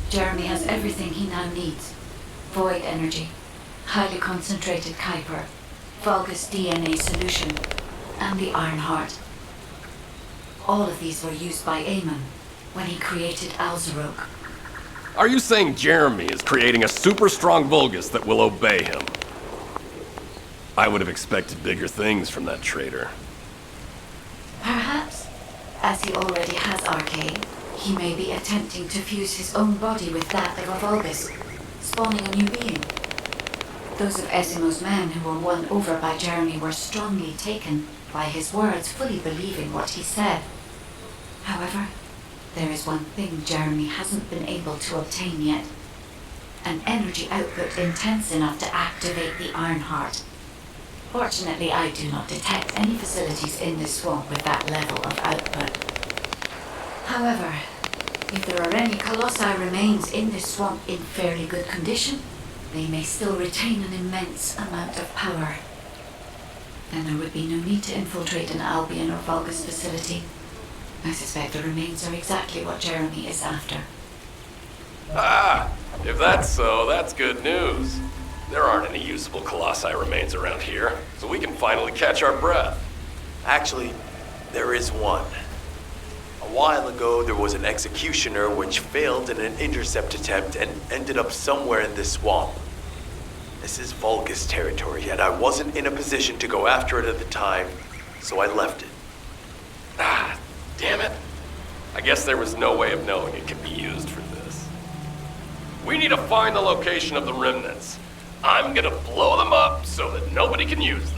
Jeremy has everything he now needs. Void energy, highly concentrated Kuiper, Vulgus DNA solution, and the Iron Heart. All of these were used by Amon when he created Alzarok. Are you saying Jeremy is creating a super strong Vulgus that will obey him? I would have expected bigger things from that traitor. Perhaps. as he already has RK, he may be attempting to fuse his own body with that of a Vulgus, spawning a new being. Those of Esimo's men who were won over by Jeremy were strongly taken by his words, fully believing what he said. However, there is one thing Jeremy hasn't been able to obtain yet. An energy output intense enough to activate the Ironheart. Fortunately, I do not detect any facilities in this swamp with that level of output. However, if there are any Colossi remains in this swamp in fairly good condition, they may still retain an immense amount of power. Then there would be no need to infiltrate an Albion or Vulgus facility. I suspect the remains are exactly what Jeremy is after. Ah! If that's so, that's good news. There aren't any usable Colossi remains around here, so we can finally catch our breath. Actually, there is one. A while ago, there was an executioner which failed in an intercept attempt and ended up somewhere in this swamp. This is Vulgus territory, and I wasn't in a position to go after it at the time, so I left it. Ah, damn it. I guess there was no way of knowing it could be used for this. We need to find the location of the remnants. I'm gonna blow them up so that nobody can use them.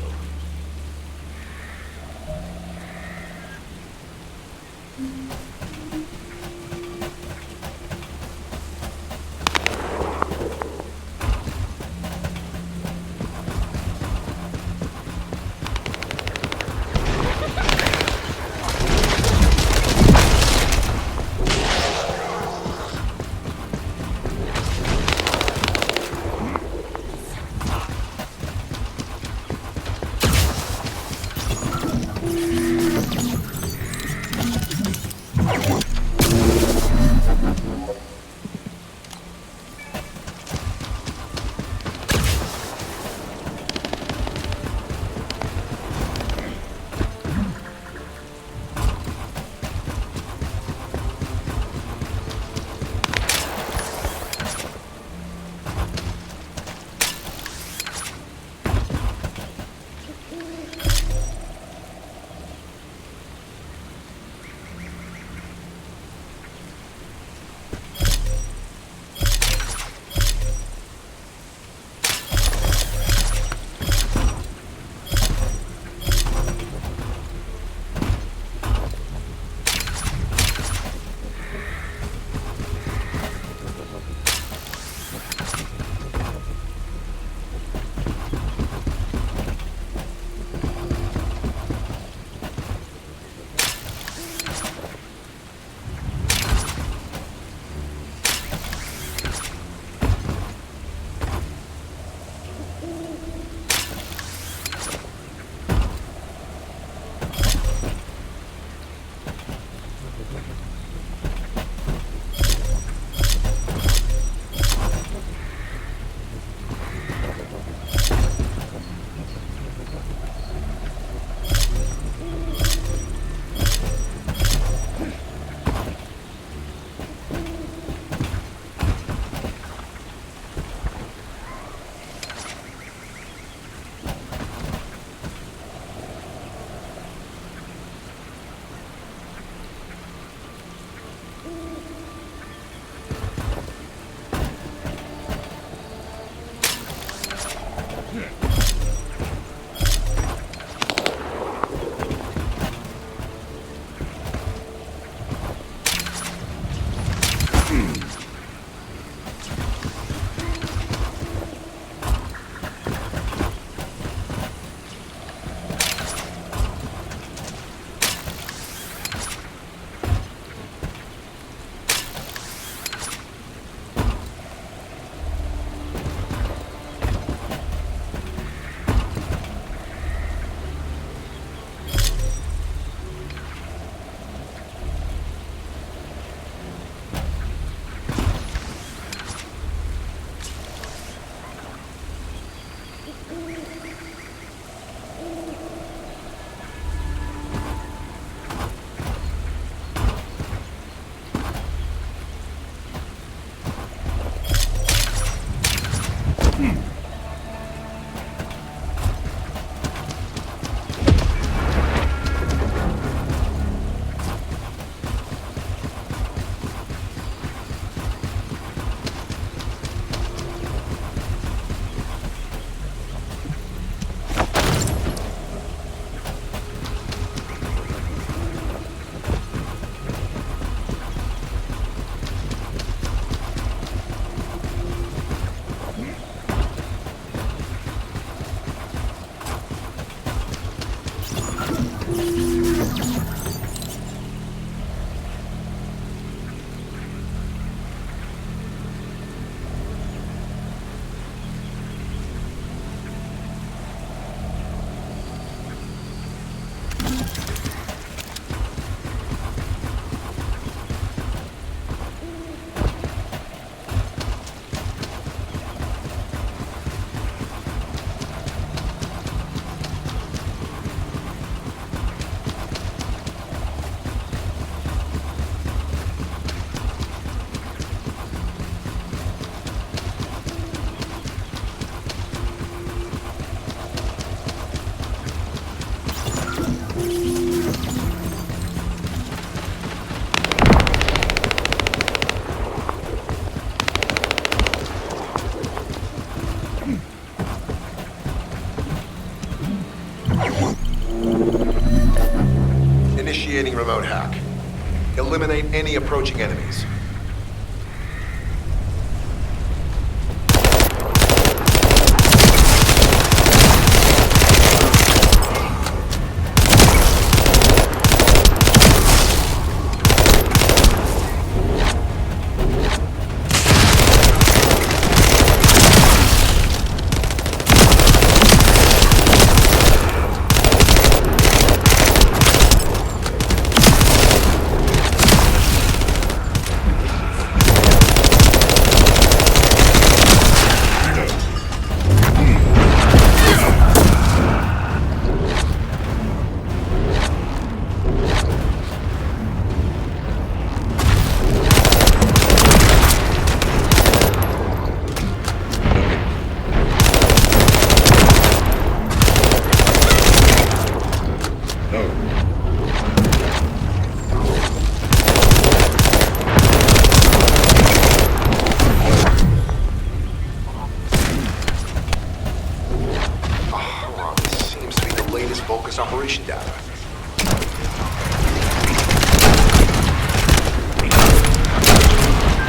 Initiating remote hack. Eliminate any approaching enemies. Operation data.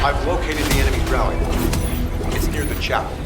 I've located the enemy's rally point. It's near the chapel.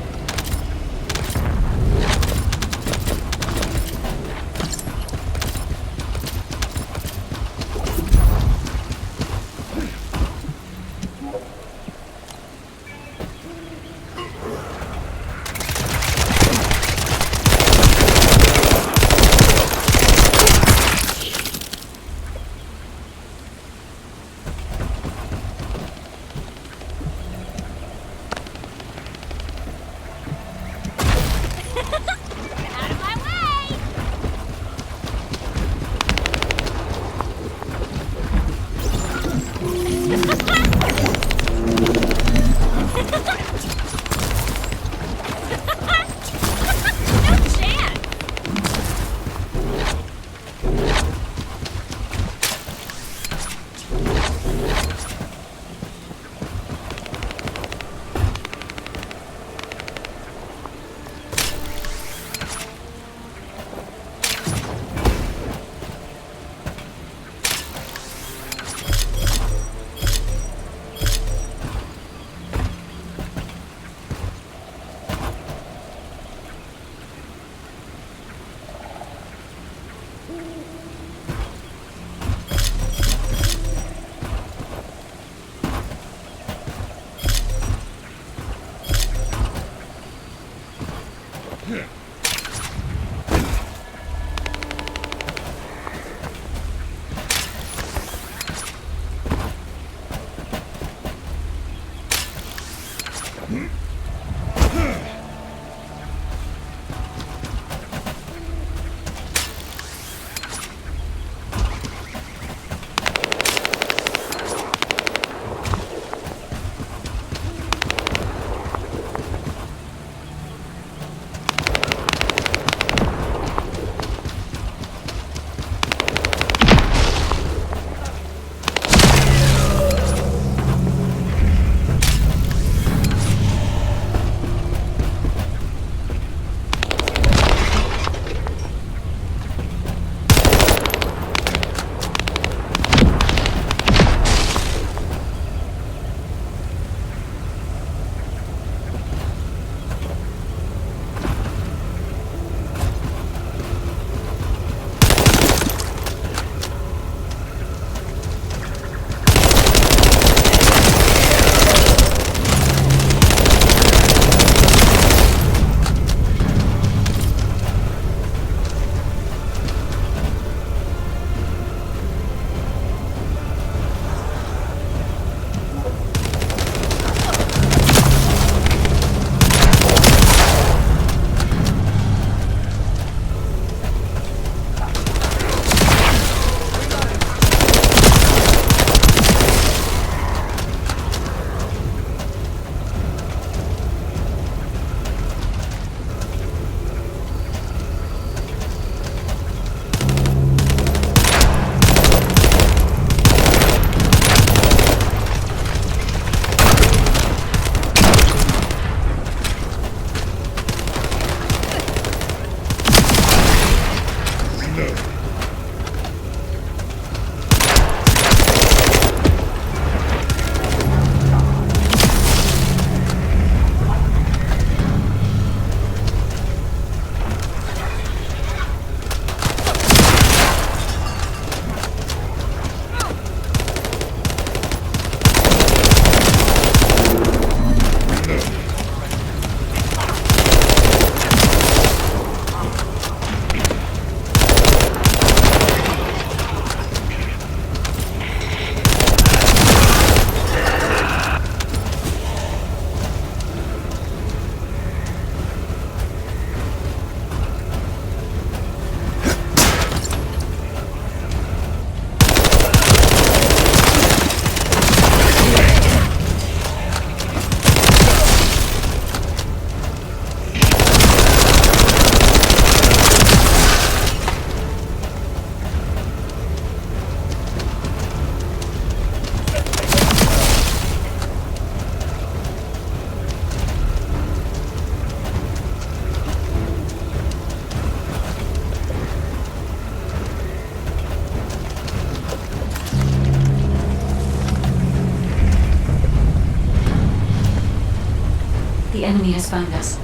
The enemy has found us.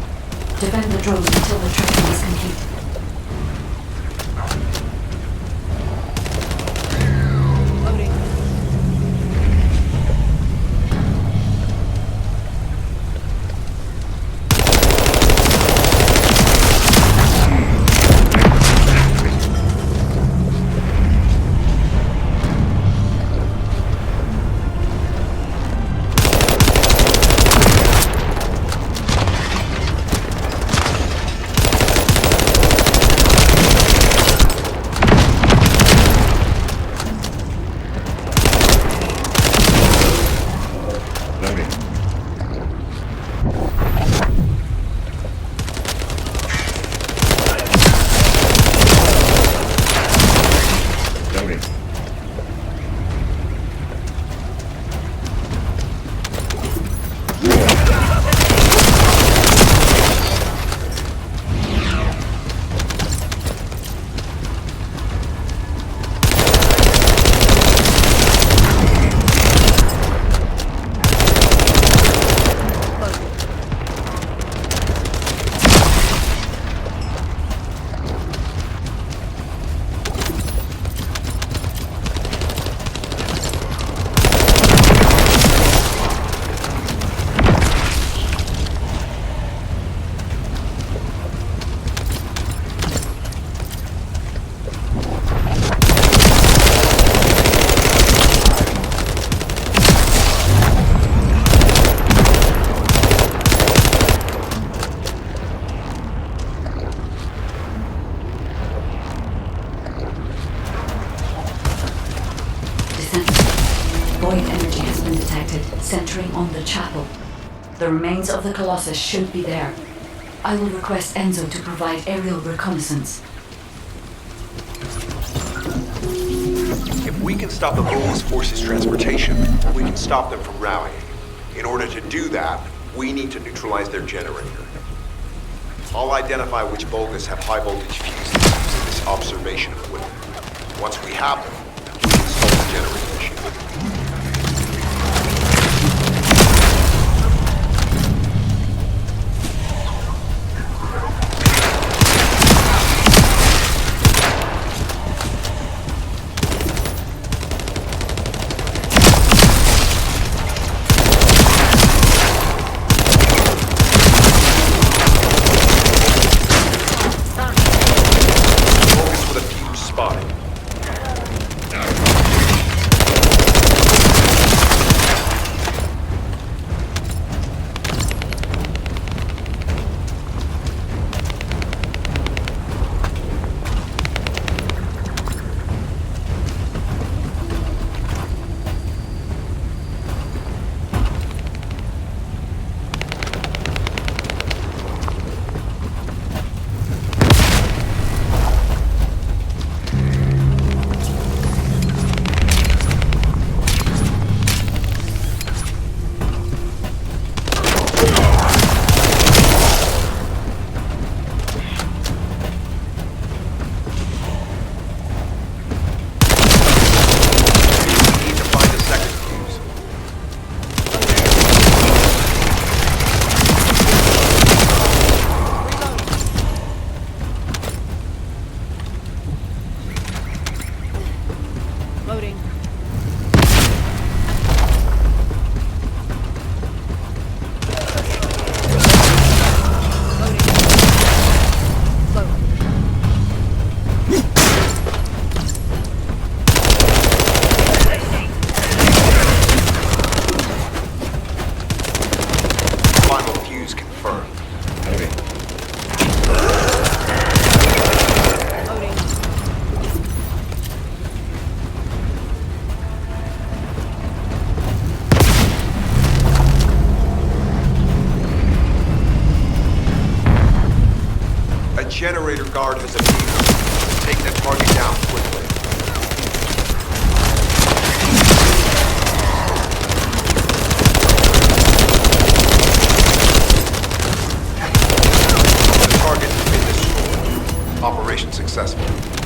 Defend the drone until the tracking is complete. Void energy has been detected, centering on the chapel. The remains of the Colossus should be there. I will request Enzo to provide aerial reconnaissance. If we can stop the Volus forces' transportation, we can stop them from rallying. In order to do that, we need to neutralize their generator. I'll identify which Volus have high voltage fuses using this observation equipment. Once we have them, we can solve the generator issue. Focus with a fuse spotted. generator guard has appeared. Take that target down quickly. The target has been destroyed. Operation successful.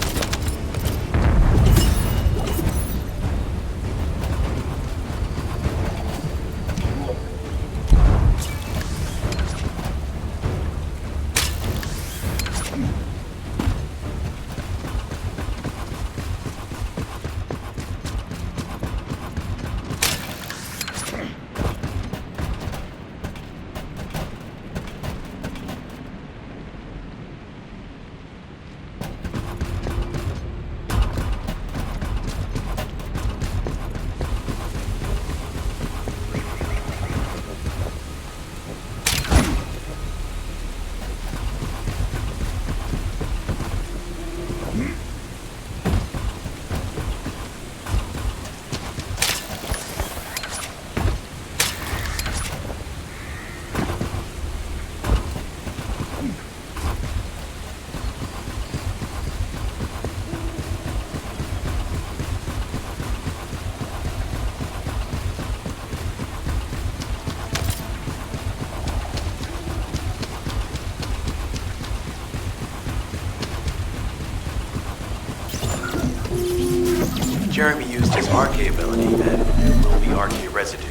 Jeremy used his RK ability, and there will be RK residue.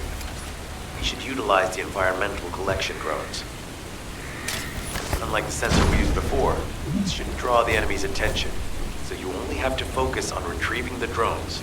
We should utilize the environmental collection drones. Unlike the sensor we used before, this shouldn't draw the enemy's attention, so you only have to focus on retrieving the drones.